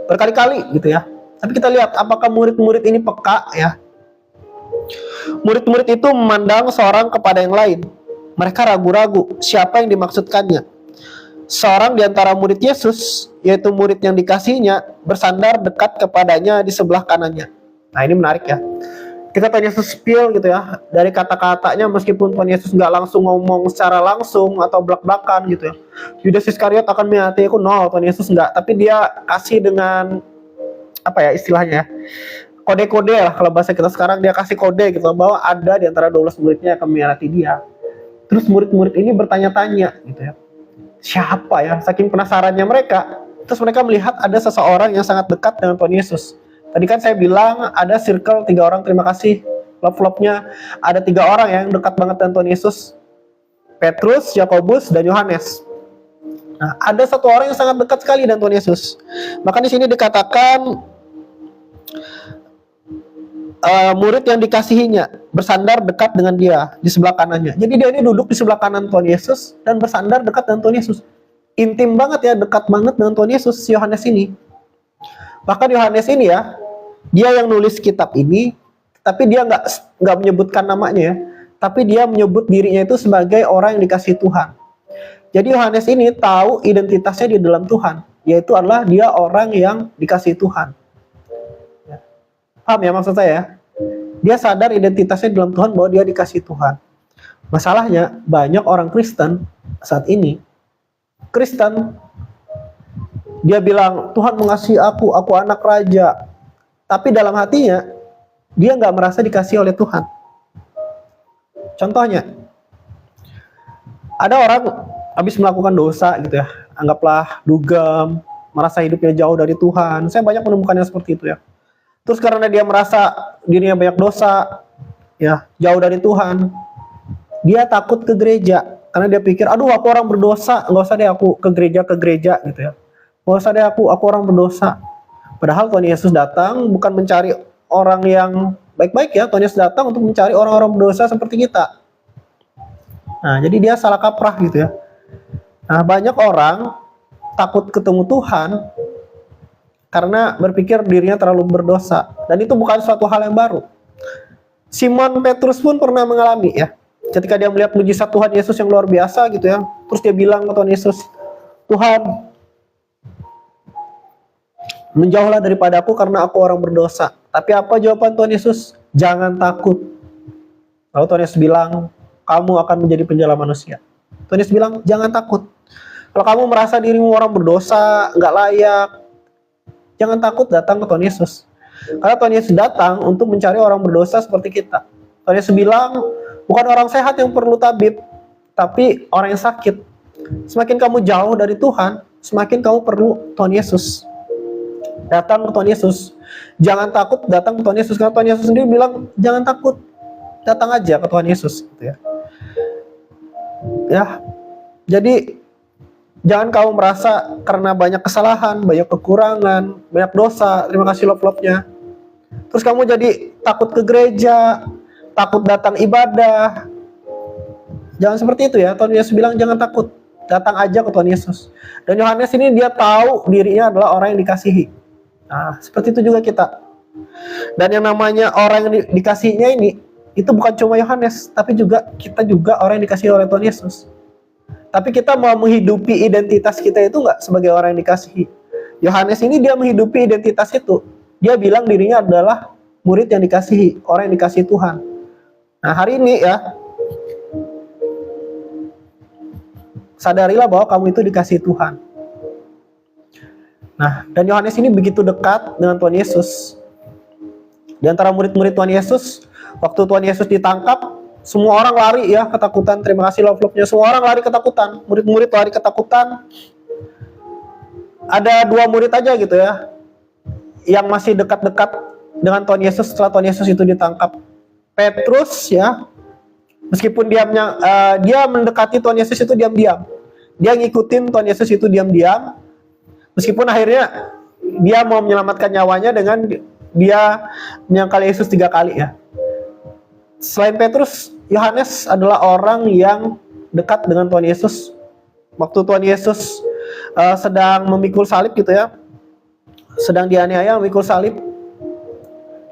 Berkali-kali gitu ya. Tapi kita lihat apakah murid-murid ini peka ya. Murid-murid itu memandang seorang kepada yang lain. Mereka ragu-ragu siapa yang dimaksudkannya. Seorang di antara murid Yesus, yaitu murid yang dikasihinya, bersandar dekat kepadanya di sebelah kanannya. Nah, ini menarik ya. Kita Tuhan Yesus spill gitu ya, dari kata-katanya, meskipun Tuhan Yesus nggak langsung ngomong secara langsung atau belak-belakan gitu ya, Yudas Iskariot akan mengkhianati aku, no, Tuhan Yesus nggak, tapi dia kasih dengan apa ya istilahnya, kode-kode lah kalau bahasa kita sekarang, dia kasih kode gitu bahwa ada di antara 12 muridnya yang akan mengkhianati dia. Terus murid-murid ini bertanya-tanya gitu ya, siapa ya, saking penasarannya mereka. Terus mereka melihat ada seseorang yang sangat dekat dengan Tuhan Yesus. Tadi kan saya bilang ada circle 3 orang, terima kasih love-nya. Ada 3 orang yang dekat banget dengan Tuhan Yesus. Petrus, Yakobus, dan Yohanes. Nah, ada 1 orang yang sangat dekat sekali dengan Tuhan Yesus. Maka di sini dikatakan murid yang dikasihinya bersandar dekat dengan dia di sebelah kanannya. Jadi dia ini duduk di sebelah kanan Tuhan Yesus dan bersandar dekat dengan Tuhan Yesus. Intim banget ya, dekat banget dengan Tuhan Yesus Yohanes ini. Bahkan Yohanes ini ya, dia yang nulis kitab ini, tapi dia nggak menyebutkan namanya ya, tapi dia menyebut dirinya itu sebagai orang yang dikasihi Tuhan. Jadi Yohanes ini tahu identitasnya di dalam Tuhan, yaitu adalah dia orang yang dikasihi Tuhan. Paham ya maksud saya ya? Dia sadar identitasnya di dalam Tuhan, bahwa dia dikasihi Tuhan. Masalahnya banyak orang Kristen saat ini, dia bilang Tuhan mengasihi aku anak raja, tapi dalam hatinya dia nggak merasa dikasihi oleh Tuhan. Contohnya, ada orang habis melakukan dosa gitu ya, anggaplah dugem, merasa hidupnya jauh dari Tuhan. Saya banyak menemukannya seperti itu ya. Terus karena dia merasa dirinya banyak dosa, ya jauh dari Tuhan, dia takut ke gereja karena dia pikir, aduh aku orang berdosa, nggak usah deh aku ke gereja gitu ya. Nggak usah deh aku orang berdosa. Padahal Tuhan Yesus datang bukan mencari orang yang baik-baik ya. Tuhan Yesus datang untuk mencari orang-orang berdosa seperti kita. Nah, jadi dia salah kaprah gitu ya. Nah, banyak orang takut ketemu Tuhan karena berpikir dirinya terlalu berdosa. Dan itu bukan suatu hal yang baru. Simon Petrus pun pernah mengalami ya. Ketika dia melihat mujizat Tuhan Yesus yang luar biasa gitu ya. Terus dia bilang ke Tuhan Yesus, Tuhan, menjauhlah daripada aku karena aku orang berdosa. Tapi apa jawaban Tuhan Yesus? Jangan takut. Lalu Tuhan Yesus bilang, kamu akan menjadi penjala manusia. Tuhan Yesus bilang, jangan takut. Kalau kamu merasa dirimu orang berdosa, nggak layak, jangan takut datang ke Tuhan Yesus. Karena Tuhan Yesus datang untuk mencari orang berdosa seperti kita. Tuhan Yesus bilang, bukan orang sehat yang perlu tabib, tapi orang yang sakit. Semakin kamu jauh dari Tuhan, semakin kamu perlu Tuhan Yesus. Datang ke Tuhan Yesus. Jangan takut datang ke Tuhan Yesus. Karena Tuhan Yesus sendiri bilang, jangan takut. Datang aja ke Tuhan Yesus. Gitu ya. Jadi jangan kamu merasa karena banyak kesalahan, banyak kekurangan, banyak dosa, terima kasih love-love-nya, terus kamu jadi takut ke gereja, takut datang ibadah. Jangan seperti itu ya. Tuhan Yesus bilang jangan takut, datang aja ke Tuhan Yesus. Dan Yohanes ini dia tahu dirinya adalah orang yang dikasihi. Nah, seperti itu juga kita. Dan yang namanya orang yang dikasihinya ini, itu bukan cuma Yohanes, tapi juga kita juga orang yang dikasihi oleh Tuhan Yesus. Tapi kita mau menghidupi identitas kita itu nggak sebagai orang yang dikasihi. Yohanes ini dia menghidupi identitas itu. Dia bilang dirinya adalah murid yang dikasihi, orang yang dikasihi Tuhan. Nah, hari ini ya, sadarilah bahwa kamu itu dikasihi Tuhan. Nah, dan Yohanes ini begitu dekat dengan Tuhan Yesus. Di antara murid-murid Tuhan Yesus, waktu Tuhan Yesus ditangkap, semua orang lari ya, ketakutan. Terima kasih love-love-nya. Semua orang lari ketakutan. Murid-murid lari ketakutan. Ada 2 murid aja gitu ya, yang masih dekat-dekat dengan Tuhan Yesus setelah Tuhan Yesus itu ditangkap. Petrus ya, meskipun dia mendekati Tuhan Yesus itu diam-diam. Dia ngikutin Tuhan Yesus itu diam-diam. Meskipun akhirnya dia mau menyelamatkan nyawanya dengan dia menyangkal Yesus 3 kali ya. Selain Petrus, Yohanes adalah orang yang dekat dengan Tuhan Yesus. Waktu Tuhan Yesus sedang memikul salib gitu ya, sedang dianiaya memikul salib,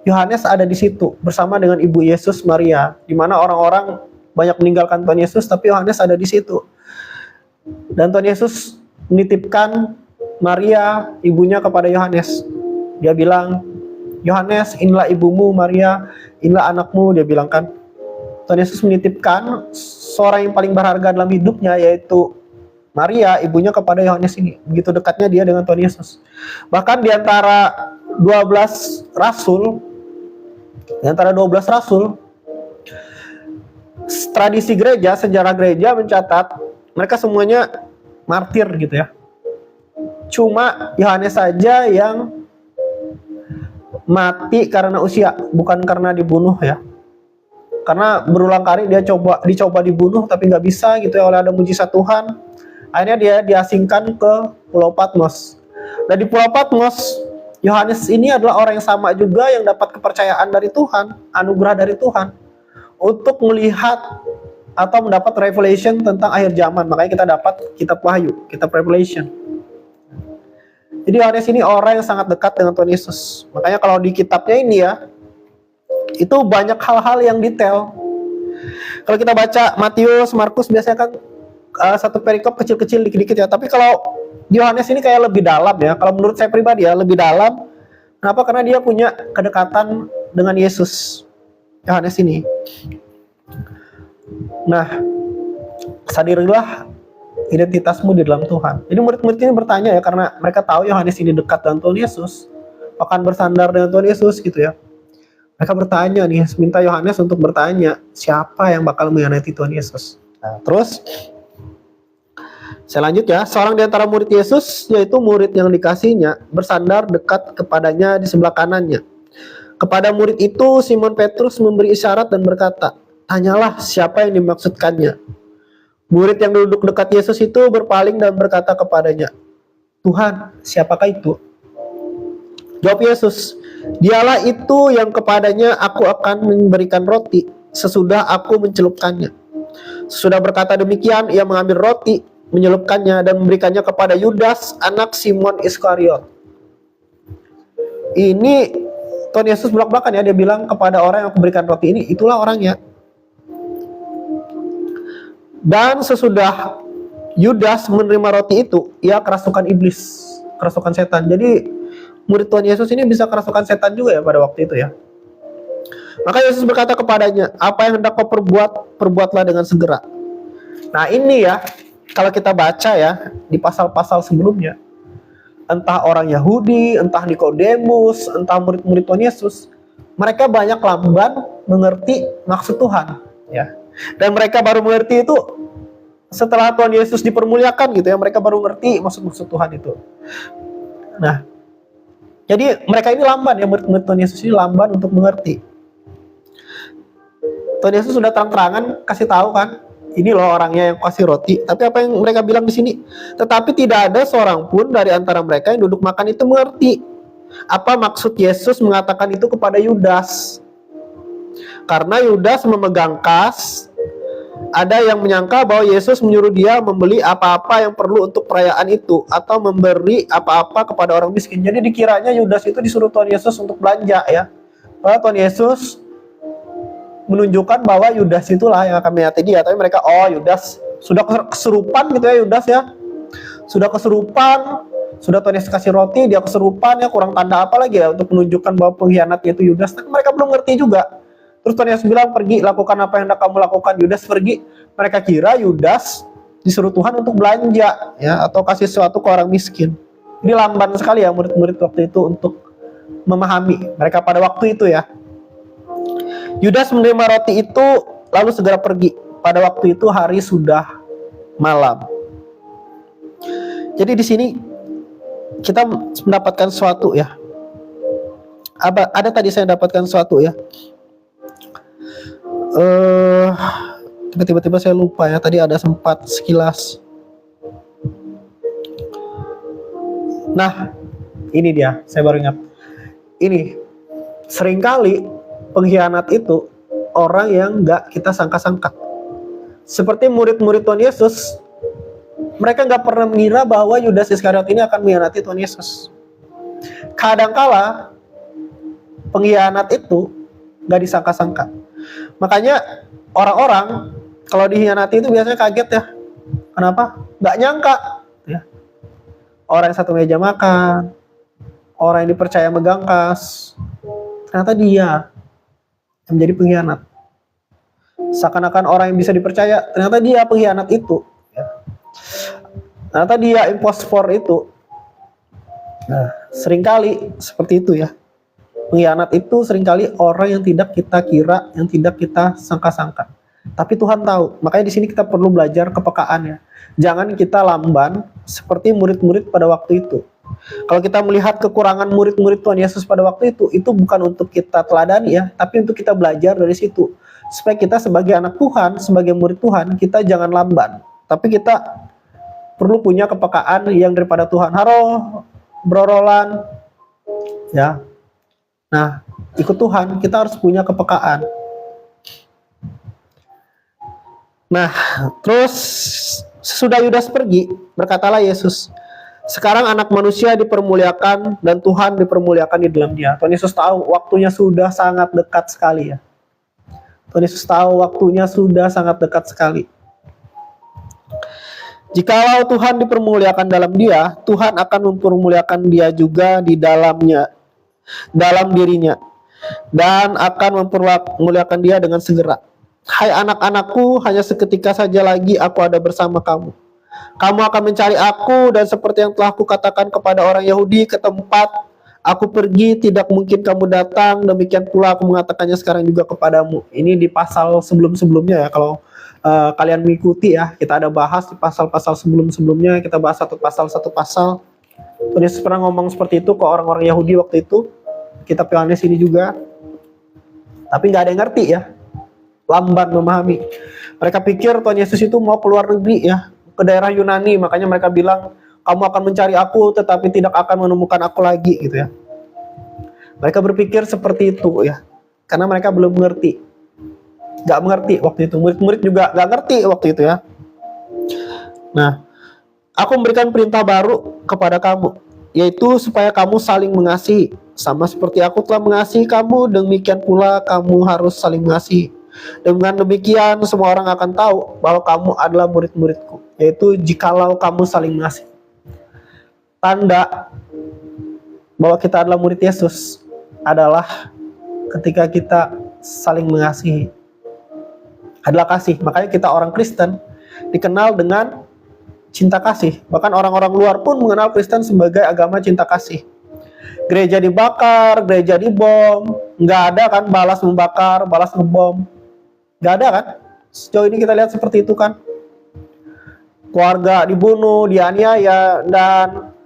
Yohanes ada di situ bersama dengan ibu Yesus Maria, di mana orang-orang banyak meninggalkan Tuhan Yesus, tapi Yohanes ada di situ. Dan Tuhan Yesus menitipkan Maria, ibunya, kepada Yohanes. Dia bilang, Yohanes, inilah ibumu, Maria, inilah anakmu, dia bilang kan. Tuhan Yesus menitipkan seorang yang paling berharga dalam hidupnya, yaitu Maria, ibunya, kepada Yohanes ini. Begitu dekatnya dia dengan Tuhan Yesus. Bahkan di antara 12 rasul, tradisi gereja, sejarah gereja mencatat mereka semuanya martir gitu ya. Cuma Yohanes saja yang mati karena usia, bukan karena dibunuh ya. Karena berulang kali dia dicoba dibunuh tapi nggak bisa gitu ya, oleh ada mujizat Tuhan. Akhirnya dia diasingkan ke Pulau Patmos. Dan di Pulau Patmos, Yohanes ini adalah orang yang sama juga yang dapat kepercayaan dari Tuhan, anugerah dari Tuhan, untuk melihat atau mendapat revelation tentang akhir zaman. Makanya kita dapat kitab Wahyu, kitab Revelation. Jadi Yohanes ini orang yang sangat dekat dengan Tuhan Yesus. Makanya kalau di kitabnya ini ya, Itu banyak hal-hal yang detail. Kalau kita baca Matius, Markus biasanya kan satu perikop kecil-kecil dikit-dikit ya. Tapi kalau Yohanes ini kayak lebih dalam ya. Kalau menurut saya pribadi ya lebih dalam. Kenapa? Karena dia punya kedekatan dengan Yesus. Yohanes ini. Nah, sadarilah identitasmu di dalam Tuhan. Jadi murid-murid ini bertanya ya, karena mereka tahu Yohanes ini dekat dengan Tuhan Yesus, akan bersandar dengan Tuhan Yesus gitu ya. Mereka bertanya nih, minta Yohanes untuk bertanya siapa yang bakal mengkhianati Tuhan Yesus. Nah, terus saya lanjut ya. Seorang di antara murid Yesus, yaitu murid yang dikasihnya, bersandar dekat kepadanya di sebelah kanannya. Kepada murid itu Simon Petrus memberi isyarat dan berkata, tanyalah siapa yang dimaksudkannya. Murid yang duduk dekat Yesus itu berpaling dan berkata kepadanya, Tuhan, siapakah itu? Jawab Yesus, dialah itu yang kepadanya aku akan memberikan roti sesudah aku mencelupkannya. Sesudah berkata demikian, ia mengambil roti, menyelupkannya dan memberikannya kepada Yudas, anak Simon Iskariot. Ini Tuhan Yesus belak-belakan ya, dia bilang kepada orang yang memberikan roti ini, itulah orangnya. Dan sesudah Yudas menerima roti itu, ia kerasukan iblis, kerasukan setan. Jadi murid Tuhan Yesus ini bisa kerasukan setan juga ya pada waktu itu ya. Maka Yesus berkata kepadanya, apa yang hendak kau perbuat, perbuatlah dengan segera. Nah ini ya, kalau kita baca ya di pasal-pasal sebelumnya, entah orang Yahudi, entah Nikodemus, entah murid-murid Tuhan Yesus, mereka banyak lamban mengerti maksud Tuhan ya. Dan mereka baru mengerti itu setelah Tuhan Yesus dipermuliakan gitu ya, mereka baru ngerti maksud-maksud Tuhan itu. Nah, jadi mereka ini lamban ya, murid-murid Tuhan Yesus ini lamban untuk mengerti. Tuhan Yesus sudah terang-terangan kasih tahu kan, ini loh orangnya yang kasih roti. Tapi apa yang mereka bilang di sini? Tetapi tidak ada seorang pun dari antara mereka yang duduk makan itu mengerti apa maksud Yesus mengatakan itu kepada Yudas. Karena Yudas memegang kas, ada yang menyangka bahwa Yesus menyuruh dia membeli apa-apa yang perlu untuk perayaan itu atau memberi apa-apa kepada orang miskin. Jadi dikiranya Yudas itu disuruh Tuhan Yesus untuk belanja ya. Padahal Tuhan Yesus menunjukkan bahwa Yudas itulah yang akan mengkhianati dia. Tapi mereka, oh Yudas sudah kesurupan gitu ya, Yudas ya. Sudah kesurupan, sudah Tuhan Yesus kasih roti, dia kesurupan ya, kurang tanda apa lagi ya untuk menunjukkan bahwa pengkhianat itu Yudas. Tapi mereka belum ngerti juga. Terus Tuhan Yesus bilang, pergi lakukan apa yang hendak kamu lakukan. Yudas pergi. Mereka kira Yudas disuruh Tuhan untuk belanja ya, atau kasih sesuatu ke orang miskin. Ini lamban sekali ya murid-murid waktu itu untuk memahami mereka pada waktu itu ya. Yudas menerima roti itu lalu segera pergi. Pada waktu itu hari sudah malam. Jadi di sini kita mendapatkan sesuatu ya. Ada tadi saya dapatkan sesuatu ya. Tiba-tiba saya lupa ya, tadi ada sempat sekilas. Nah, ini dia, saya baru ingat. Ini, seringkali pengkhianat itu orang yang gak kita sangka-sangka. Seperti murid-murid Tuhan Yesus, mereka gak pernah mengira bahwa Yudas Iskariot ini akan mengkhianati Tuhan Yesus. Kadangkala pengkhianat itu gak disangka-sangka. Makanya orang-orang kalau dikhianati itu biasanya kaget ya. Kenapa? Nggak nyangka ya. Orang yang satu meja makan, orang yang dipercaya megang kas, ternyata dia yang menjadi pengkhianat. Seakan-akan orang yang bisa dipercaya, ternyata dia pengkhianat itu ya. Ternyata dia impostor itu. Nah, seringkali seperti itu ya. Pengkhianat itu seringkali orang yang tidak kita kira, yang tidak kita sangka-sangka. Tapi Tuhan tahu. Makanya di sini kita perlu belajar kepekaannya. Jangan kita lamban seperti murid-murid pada waktu itu. Kalau kita melihat kekurangan murid-murid Tuhan Yesus pada waktu itu bukan untuk kita teladani ya, tapi untuk kita belajar dari situ. Supaya kita sebagai anak Tuhan, sebagai murid Tuhan, kita jangan lamban. Tapi kita perlu punya kepekaan yang daripada Tuhan. Halo, Bro Roland. Ya. Nah, ikut Tuhan, kita harus punya kepekaan. Nah, terus sesudah Yudas pergi, berkatalah Yesus, Sekarang anak manusia dipermuliakan dan Tuhan dipermuliakan di dalam dia. Tuhan Yesus tahu waktunya sudah sangat dekat sekali ya. Tuhan Yesus tahu waktunya sudah sangat dekat sekali. Jikalau Tuhan dipermuliakan dalam dia, Tuhan akan mempermuliakan dia juga di dalamnya, dalam dirinya, dan akan mempermuliakan dia dengan segera. Hai anak-anakku, hanya seketika saja lagi aku ada bersama kamu. Kamu akan mencari aku, dan seperti yang telah aku katakan kepada orang Yahudi, ke tempat aku pergi tidak mungkin kamu datang, demikian pula aku mengatakannya sekarang juga kepadamu. Ini di pasal sebelum-sebelumnya ya, kalau kalian mengikuti ya, kita ada bahas di pasal-pasal sebelum-sebelumnya, kita bahas satu pasal. Tuhan Yesus pernah ngomong seperti itu ke orang-orang Yahudi waktu itu, kitab Yohanes ini juga, tapi nggak ada yang ngerti ya, lambat memahami. Mereka pikir Tuhan Yesus itu mau keluar negeri ya, ke daerah Yunani, makanya mereka bilang, kamu akan mencari aku, tetapi tidak akan menemukan aku lagi gitu ya. Mereka berpikir seperti itu ya, karena mereka belum mengerti. Gak mengerti waktu itu, murid-murid juga gak ngerti waktu itu ya. Nah, aku memberikan perintah baru kepada kamu, yaitu supaya kamu saling mengasihi. Sama seperti aku telah mengasihi kamu, demikian pula kamu harus saling mengasihi. Dengan demikian semua orang akan tahu bahwa kamu adalah murid-muridku, yaitu jikalau kamu saling mengasihi. Tanda bahwa kita adalah murid Yesus adalah ketika kita saling mengasihi. Adalah kasih. Makanya kita orang Kristen dikenal dengan cinta kasih. Bahkan orang-orang luar pun mengenal Kristen sebagai agama cinta kasih. Gereja dibakar, gereja dibom, nggak ada kan balas membakar, balas ngebom, nggak ada kan? Sejauh ini kita lihat seperti itu kan. Keluarga dibunuh, dianiaya, dan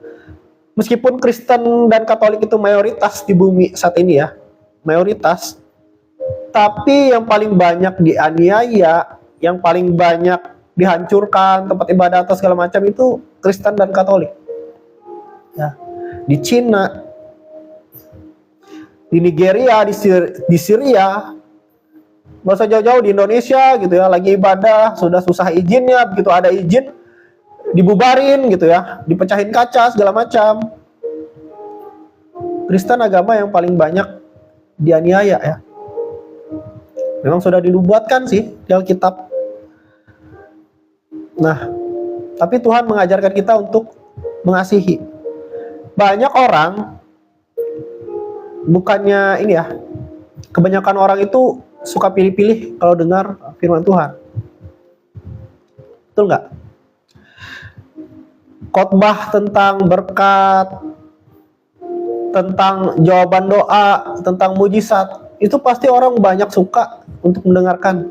meskipun Kristen dan Katolik itu mayoritas di bumi saat ini ya, mayoritas, tapi yang paling banyak dianiaya, yang paling banyak dihancurkan tempat ibadah atau segala macam itu Kristen dan Katolik. Ya, di Cina, di Nigeria, di Syria, nggak usah jauh-jauh di Indonesia gitu ya, lagi ibadah sudah susah izinnya, begitu ada izin dibubarin gitu ya, dipecahin kaca segala macam. Kristen agama yang paling banyak dianiaya ya. Memang sudah dinubuatkan sih di Alkitab. Nah, tapi Tuhan mengajarkan kita untuk mengasihi. Banyak orang, bukannya ini ya, kebanyakan orang itu suka pilih-pilih kalau dengar firman Tuhan. Betul nggak? Khotbah tentang berkat, tentang jawaban doa, tentang mujizat, itu pasti orang banyak suka untuk mendengarkan.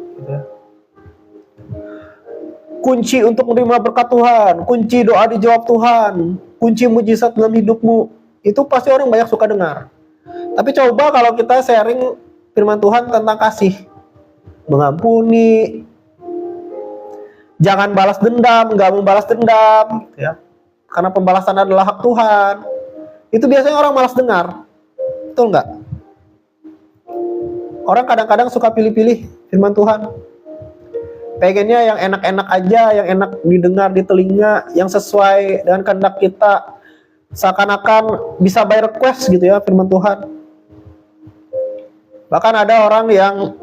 Kunci untuk menerima berkat Tuhan, kunci doa dijawab Tuhan, kunci mujizat dalam hidupmu, itu pasti orang banyak suka dengar. Tapi coba kalau kita sharing firman Tuhan tentang kasih, mengampuni, jangan balas dendam, nggak membalas dendam, ya, karena pembalasan adalah hak Tuhan. Itu biasanya orang malas dengar, betul nggak? Orang kadang-kadang suka pilih-pilih firman Tuhan. Pengennya yang enak-enak aja, yang enak didengar di telinga, yang sesuai dengan kehendak kita. Seakan-akan bisa by request gitu ya firman Tuhan. Bahkan ada orang yang,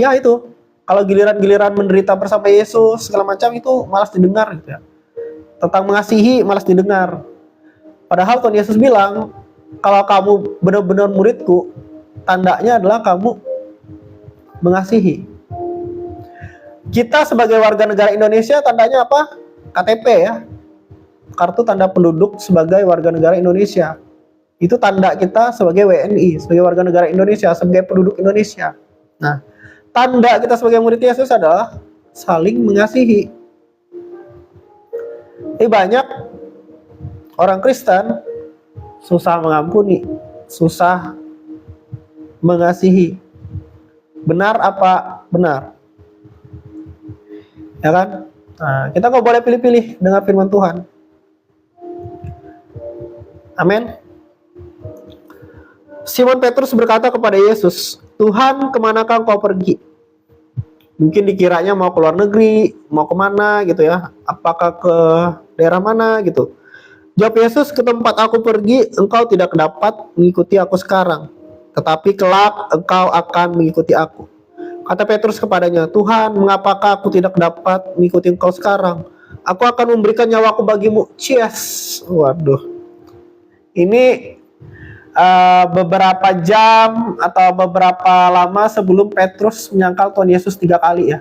ya itu, kalau giliran-giliran menderita bersama Yesus, segala macam itu malas didengar gitu ya. Tentang mengasihi malas didengar. Padahal Tuhan Yesus bilang, kalau kamu benar-benar muridku, tandanya adalah kamu mengasihi. Kita sebagai warga negara Indonesia tandanya apa? KTP ya. Kartu tanda penduduk sebagai warga negara Indonesia. Itu tanda kita sebagai WNI, sebagai warga negara Indonesia, sebagai penduduk Indonesia. Nah, tanda kita sebagai murid Yesus adalah saling mengasihi. Tapi banyak orang Kristen susah mengampuni, susah mengasihi. Benar apa benar? Ya kan? Nah, kita nggak boleh pilih-pilih dengar firman Tuhan. Amin. Simon Petrus berkata kepada Yesus, Tuhan, kemanakah engkau pergi? Mungkin dikiranya mau ke luar negeri, mau kemana gitu ya. Apakah ke daerah mana gitu. Jawab Yesus, ke tempat aku pergi, engkau tidak dapat mengikuti aku sekarang, tetapi kelak engkau akan mengikuti aku. Kata Petrus kepadanya, Tuhan, mengapakah aku tidak dapat mengikuti engkau sekarang? Aku akan memberikan nyawaku bagimu. Cias. Waduh. Ini beberapa jam atau beberapa lama sebelum Petrus menyangkal Tuhan Yesus 3 kali ya.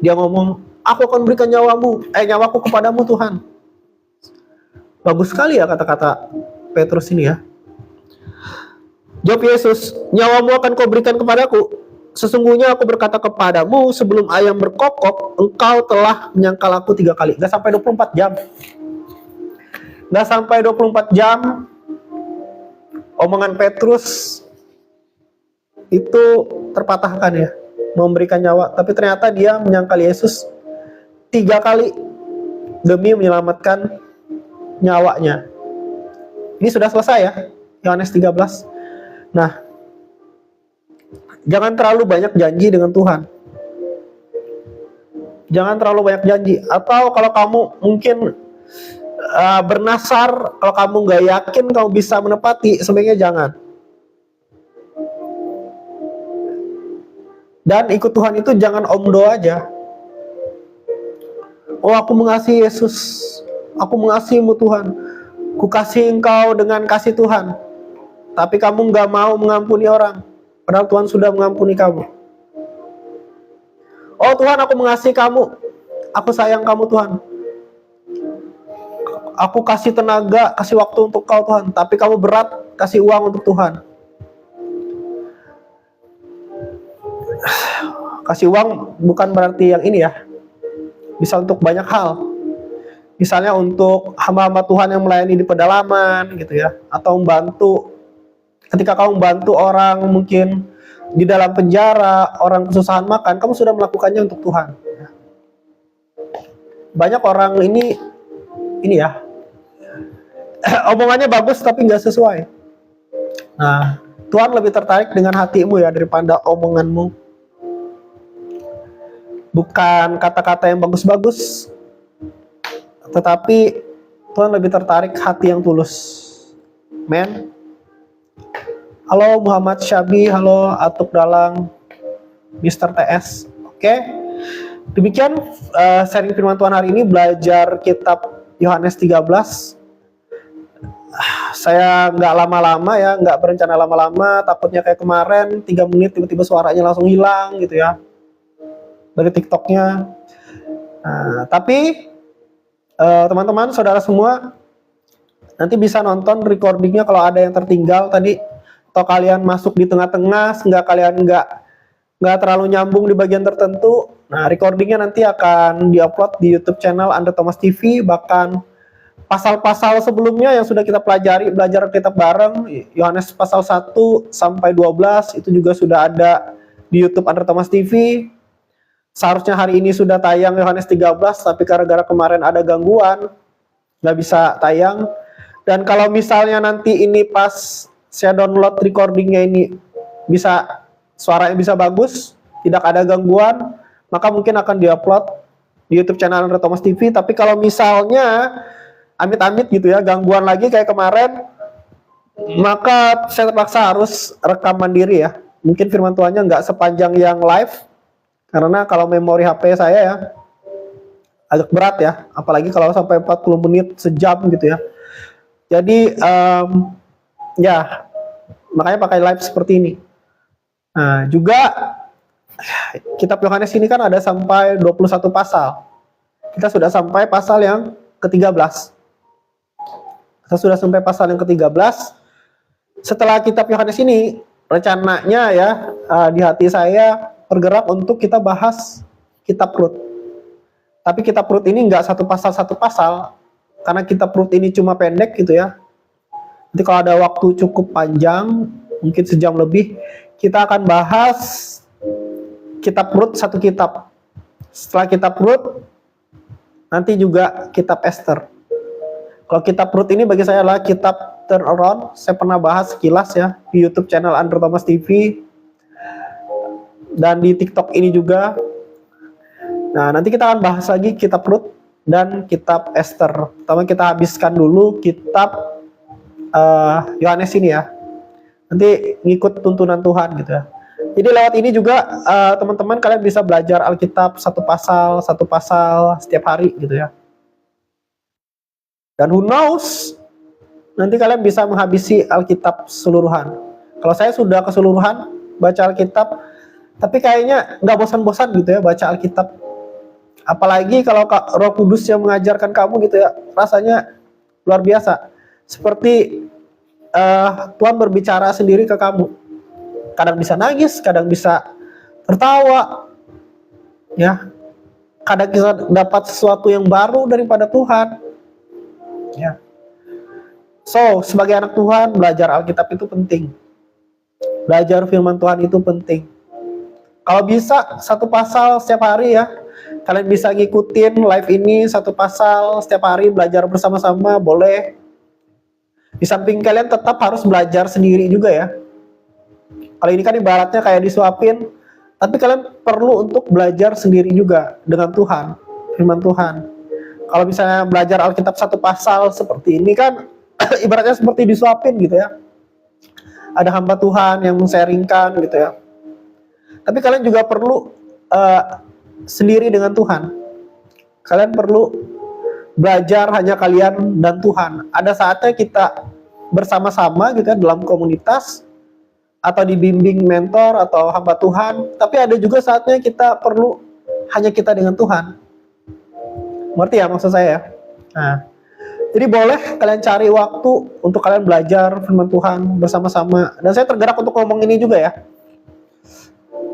Dia ngomong, aku akan berikan nyawaku kepadamu Tuhan. Bagus sekali ya kata-kata Petrus ini ya. Jawab Yesus, nyawamu akan kau berikan kepadaku. Sesungguhnya aku berkata kepadamu, sebelum ayam berkokok, engkau telah menyangkal aku 3 kali. Gak sampai 24 jam. Gak sampai 24 jam, omongan Petrus itu terpatahkan ya, memberikan nyawa. Tapi ternyata dia menyangkal Yesus 3 kali demi menyelamatkan nyawanya. Ini sudah selesai ya, Yohanes 13. Nah, jangan terlalu banyak janji dengan Tuhan. Jangan terlalu banyak janji. Atau kalau kamu mungkin bernasar, kalau kamu gak yakin kamu bisa menepati, sebaiknya jangan. Dan ikut Tuhan itu jangan omdo aja. Oh, aku mengasihi Yesus, aku mengasihimu Tuhan, ku kasih engkau dengan kasih Tuhan, tapi kamu gak mau mengampuni orang, padahal Tuhan sudah mengampuni kamu. Oh Tuhan, aku mengasihi kamu, aku sayang kamu Tuhan, aku kasih tenaga, kasih waktu untuk kau Tuhan, tapi kamu berat kasih uang untuk Tuhan. Kasih uang bukan berarti yang ini ya, bisa untuk banyak hal. Misalnya untuk hamba-hamba Tuhan yang melayani di pedalaman gitu ya, atau membantu. Ketika kamu membantu orang mungkin di dalam penjara, orang kesusahan makan, kamu sudah melakukannya untuk Tuhan. Banyak orang ini ya, omongannya bagus tapi nggak sesuai. Nah, Tuhan lebih tertarik dengan hatimu ya daripada omonganmu. Bukan kata-kata yang bagus-bagus, tetapi Tuhan lebih tertarik hati yang tulus. Men. Halo Muhammad Syabi, halo Atuk Dalang, Mr. TS. Oke. Demikian sharing firman Tuhan hari ini, belajar kitab Yohanes 13. Saya nggak lama-lama ya, nggak berencana lama-lama, takutnya kayak kemarin 3 menit tiba-tiba suaranya langsung hilang gitu ya dari TikToknya. Nah, tapi teman-teman, saudara semua, nanti bisa nonton recordingnya kalau ada yang tertinggal tadi, atau kalian masuk di tengah-tengah, sehingga kalian nggak terlalu nyambung di bagian tertentu. Nah, recordingnya nanti akan diupload di YouTube channel Andre Thomas TV, bahkan pasal-pasal sebelumnya yang sudah kita pelajari, belajar kitab bareng, Yohanes pasal 1 sampai 12, itu juga sudah ada di YouTube Andre Thomas TV. Seharusnya hari ini sudah tayang Yohanes 13, tapi gara-gara kemarin ada gangguan, nggak bisa tayang. Dan kalau misalnya nanti ini pas saya download recordingnya ini bisa, suaranya bisa bagus, tidak ada gangguan, maka mungkin akan diupload di YouTube channel Andre Thomas TV. Tapi kalau misalnya amit-amit gitu ya, gangguan lagi kayak kemarin, maka saya terpaksa harus rekam mandiri ya. Mungkin firman Tuhannya nggak sepanjang yang live, karena kalau memori HP saya ya agak berat ya, apalagi kalau sampai 40 menit, sejam gitu ya. Jadi ya makanya pakai live seperti ini. Nah, juga kitab Yohanes ini kan ada sampai 21 pasal. Kita sudah sampai pasal yang ke-13. Kita sudah sampai pasal yang ke-13. Setelah kitab Yohanes ini, rencananya ya di hati saya bergerak untuk kita bahas kitab Rut. Tapi kitab Rut ini nggak satu pasal, karena kitab Rut ini cuma pendek gitu ya. Nanti kalau ada waktu cukup panjang, mungkin sejam lebih, kita akan bahas kitab Rut satu kitab. Setelah kitab Rut, nanti juga kitab Esther. Kalau kitab Rut ini bagi saya adalah kitab turn around. Saya pernah bahas sekilas ya di YouTube channel Andre Thomas TV. Dan di TikTok ini juga. Nah, nanti kita akan bahas lagi kitab Rut dan kitab Esther. Pertama kita habiskan dulu kitab Yohanes ini ya. Nanti ngikut tuntunan Tuhan gitu ya. Jadi lewat ini juga teman-teman kalian bisa belajar Alkitab satu pasal setiap hari gitu ya. Dan who knows, nanti kalian bisa menghabisi Alkitab keseluruhan. Kalau saya sudah keseluruhan baca Alkitab, tapi kayaknya nggak bosan-bosan gitu ya baca Alkitab. Apalagi kalau Roh Kudus yang mengajarkan kamu gitu ya, rasanya luar biasa. Seperti Tuhan berbicara sendiri ke kamu. Kadang bisa nangis, kadang bisa tertawa, ya. Kadang bisa dapat sesuatu yang baru daripada Tuhan, ya. So, sebagai anak Tuhan, belajar Alkitab itu penting. Belajar firman Tuhan itu penting. Kalau bisa satu pasal setiap hari ya, kalian bisa ngikutin live ini satu pasal setiap hari, belajar bersama-sama, boleh. Di samping kalian tetap harus belajar sendiri juga ya. Kalau ini kan ibaratnya kayak disuapin, tapi kalian perlu untuk belajar sendiri juga dengan Tuhan, firman Tuhan. Kalau misalnya belajar Alkitab satu pasal seperti ini kan ibaratnya seperti disuapin gitu ya. Ada hamba Tuhan yang men-sharingkan gitu ya. Tapi kalian juga perlu sendiri dengan Tuhan. Kalian perlu belajar hanya kalian dan Tuhan. Ada saatnya kita bersama-sama gitu ya dalam komunitas atau dibimbing mentor atau hamba Tuhan. Tapi ada juga saatnya kita perlu hanya kita dengan Tuhan. Ngerti ya maksud saya? Nah, jadi boleh kalian cari waktu untuk kalian belajar firman Tuhan bersama-sama. Dan saya tergerak untuk ngomong ini juga ya.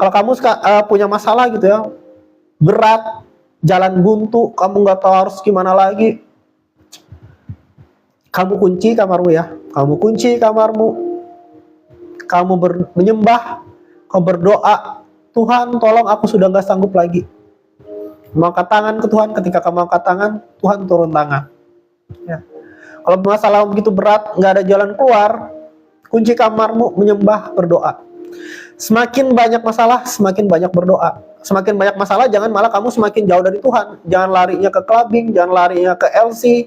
Kalau kamu punya masalah gitu ya, berat, jalan buntu, kamu nggak tahu harus gimana lagi, kamu kunci kamarmu ya. Kamu kunci kamarmu, kamu menyembah, kamu berdoa, Tuhan tolong aku sudah nggak sanggup lagi. Mengangkat tangan ke Tuhan, ketika kamu angkat tangan, Tuhan turun tangan. Ya. Kalau masalah begitu berat, nggak ada jalan keluar, kunci kamarmu, menyembah, berdoa. Semakin banyak masalah, semakin banyak berdoa. Semakin banyak masalah, jangan malah kamu semakin jauh dari Tuhan. Jangan larinya ke clubbing, jangan larinya ke LC,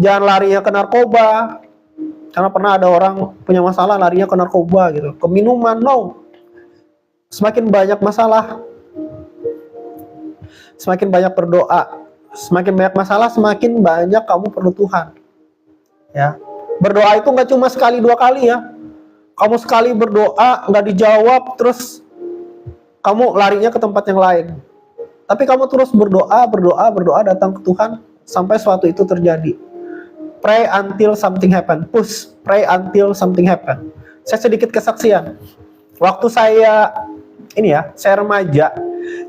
jangan larinya ke narkoba. Karena pernah ada orang punya masalah larinya ke narkoba gitu, ke minuman. No. Semakin banyak masalah, semakin banyak berdoa. Semakin banyak masalah, semakin banyak kamu perlu Tuhan. Ya, berdoa itu nggak cuma sekali dua kali ya. Kamu sekali berdoa nggak dijawab, terus kamu larinya ke tempat yang lain. Tapi kamu terus berdoa datang ke Tuhan sampai suatu itu terjadi. Pray until something happen. Pray until something happen. Saya sedikit kesaksian. Waktu saya saya remaja,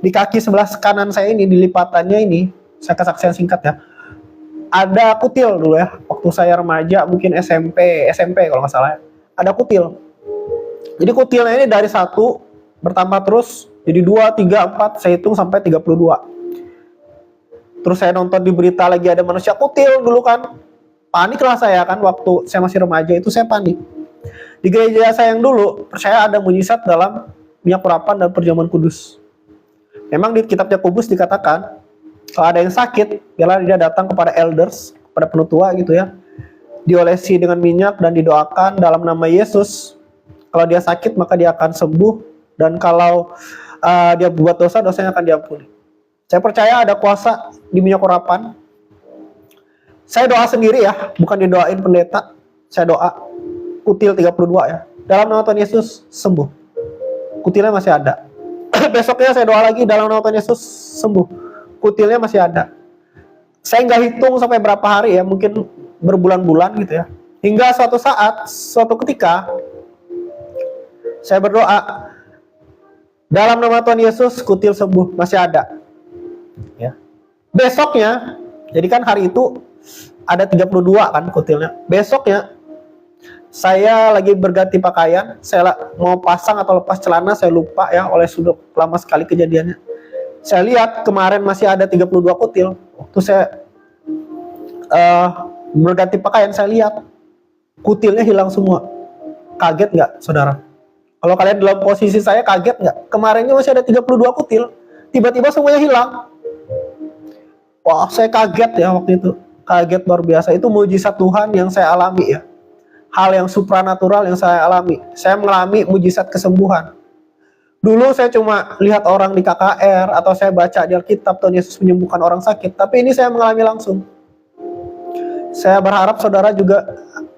di kaki sebelah kanan saya ini, di lipatannya ini, saya kesaksian singkat ya. Ada kutil dulu ya. Waktu saya remaja, mungkin SMP kalau nggak salah ya. Ada kutil. Jadi kutilnya ini dari 1 bertambah terus jadi 2, 3, 4, saya hitung sampai 32. Terus saya nonton di berita lagi ada manusia kutil dulu kan. Panik lah saya kan, waktu saya masih remaja itu saya panik. Di gereja saya yang dulu percaya ada mujizat dalam minyak urapan dan perjamuan kudus. Memang di kitab Yakobus dikatakan kalau ada yang sakit, biarlah dia datang kepada elders, kepada penutua gitu ya. Diolesi dengan minyak dan didoakan dalam nama Yesus. Kalau dia sakit maka dia akan sembuh, dan kalau dia buat dosa, dosanya akan diampuni. Saya percaya ada kuasa di minyak urapan. Saya doa sendiri ya, bukan didoain pendeta. Saya doa kutil 32 ya. Dalam nama Tuhan Yesus sembuh. Kutilnya masih ada. Besoknya saya doa lagi, dalam nama Tuhan Yesus sembuh. Kutilnya masih ada. Saya nggak hitung sampai berapa hari ya, mungkin berbulan-bulan gitu ya. Hingga suatu saat, suatu ketika, saya berdoa, dalam nama Tuhan Yesus, kutil sembuh, masih ada. Ya. Besoknya, jadi kan hari itu ada 32 kan kutilnya. Besoknya, saya lagi berganti pakaian, saya mau pasang atau lepas celana, saya lupa ya, oleh sudah lama sekali kejadiannya. Saya lihat kemarin masih ada 32 kutil. Waktu saya berganti pakaian, saya lihat kutilnya hilang semua. Kaget nggak, saudara? Kalau kalian dalam posisi saya, kaget nggak? Kemarinnya masih ada 32 kutil, tiba-tiba semuanya hilang. Wah, saya kaget ya waktu itu. Kaget luar biasa. Itu mujizat Tuhan yang saya alami ya. Hal yang supranatural yang saya alami. Saya mengalami mujizat kesembuhan. Dulu saya cuma lihat orang di KKR atau saya baca di Alkitab Tuhan Yesus menyembuhkan orang sakit, tapi ini saya mengalami langsung. Saya berharap saudara juga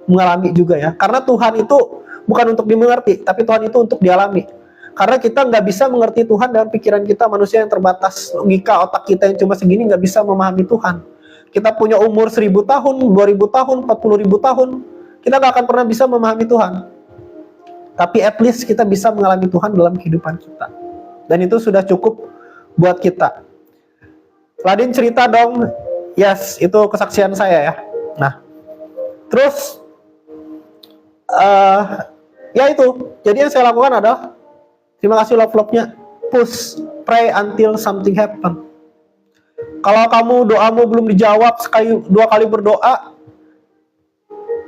mengalami juga ya, karena Tuhan itu bukan untuk dimengerti, tapi Tuhan itu untuk dialami. Karena kita nggak bisa mengerti Tuhan dengan pikiran kita, manusia yang terbatas, logika otak kita yang cuma segini nggak bisa memahami Tuhan. Kita punya umur 1000 tahun, 2000 tahun, 40.000 tahun, kita nggak akan pernah bisa memahami Tuhan. Tapi at least kita bisa mengalami Tuhan dalam kehidupan kita. Dan itu sudah cukup buat kita. Ladin cerita dong. Yes, itu kesaksian saya ya. Nah, terus ya itu. Jadi yang saya lakukan adalah, terima kasih love-love-nya, push, pray until something happen. Kalau kamu doamu belum dijawab, sekali 2 kali berdoa,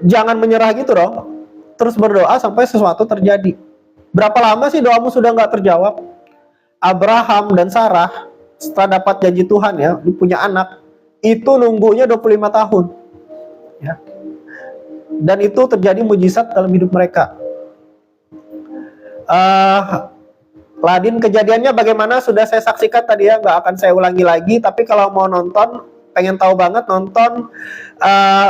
jangan menyerah gitu dong. Terus berdoa sampai sesuatu terjadi. Berapa lama sih doamu sudah nggak terjawab? Abraham dan Sarah setelah dapat janji Tuhan ya, punya anak, itu nunggunya 25 tahun. Ya. Dan itu terjadi mujizat dalam hidup mereka. Ladin, kejadiannya bagaimana sudah saya saksikan tadi ya, nggak akan saya ulangi lagi. Tapi kalau mau nonton, pengen tahu banget, nonton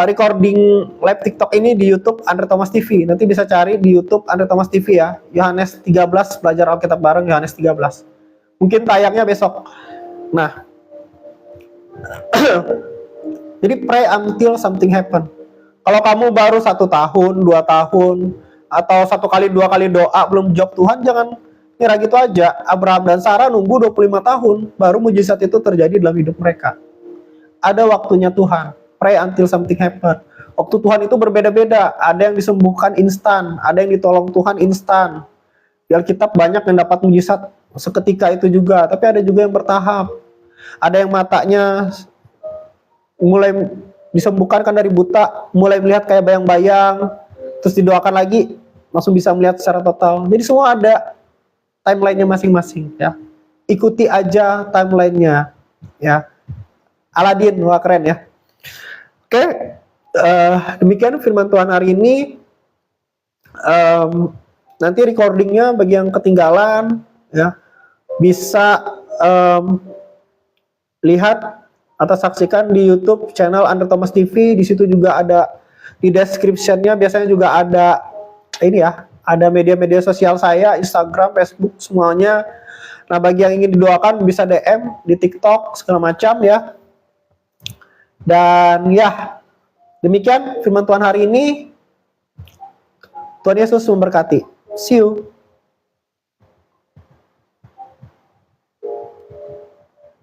recording live TikTok ini di YouTube Andre Thomas TV. Nanti bisa cari di YouTube Andre Thomas TV ya. Yohanes 13, belajar Alkitab bareng Yohanes 13. Mungkin tayangnya besok. Nah, jadi pray until something happen. Kalau kamu baru 1 tahun, 2 tahun, atau 1 kali 2 kali doa belum jawab Tuhan, jangan nyerah gitu aja. Abraham dan Sarah nunggu 25 tahun baru mujizat itu terjadi dalam hidup mereka. Ada waktunya Tuhan. Pray until something happen. Waktu Tuhan itu berbeda-beda. Ada yang disembuhkan instan, ada yang ditolong Tuhan instan. Di Alkitab banyak yang dapat mujizat seketika itu juga, tapi ada juga yang bertahap. Ada yang matanya mulai disembuhkan kan dari buta, mulai melihat kayak bayang-bayang, terus didoakan lagi, langsung bisa melihat secara total. Jadi semua ada timelinenya masing-masing ya. Ikuti aja timelinenya ya. Aladin, wah keren ya. Oke, demikian firman Tuhan hari ini. Nanti recordingnya bagi yang ketinggalan ya, bisa lihat atau saksikan di YouTube channel Andre Thomas TV. Di situ juga ada di description-nya, biasanya juga ada ini ya, ada media-media sosial saya, Instagram, Facebook, semuanya. Nah, bagi yang ingin didoakan bisa DM di TikTok segala macam ya. Dan ya, demikian firman Tuhan hari ini. Tuhan Yesus memberkati. See you.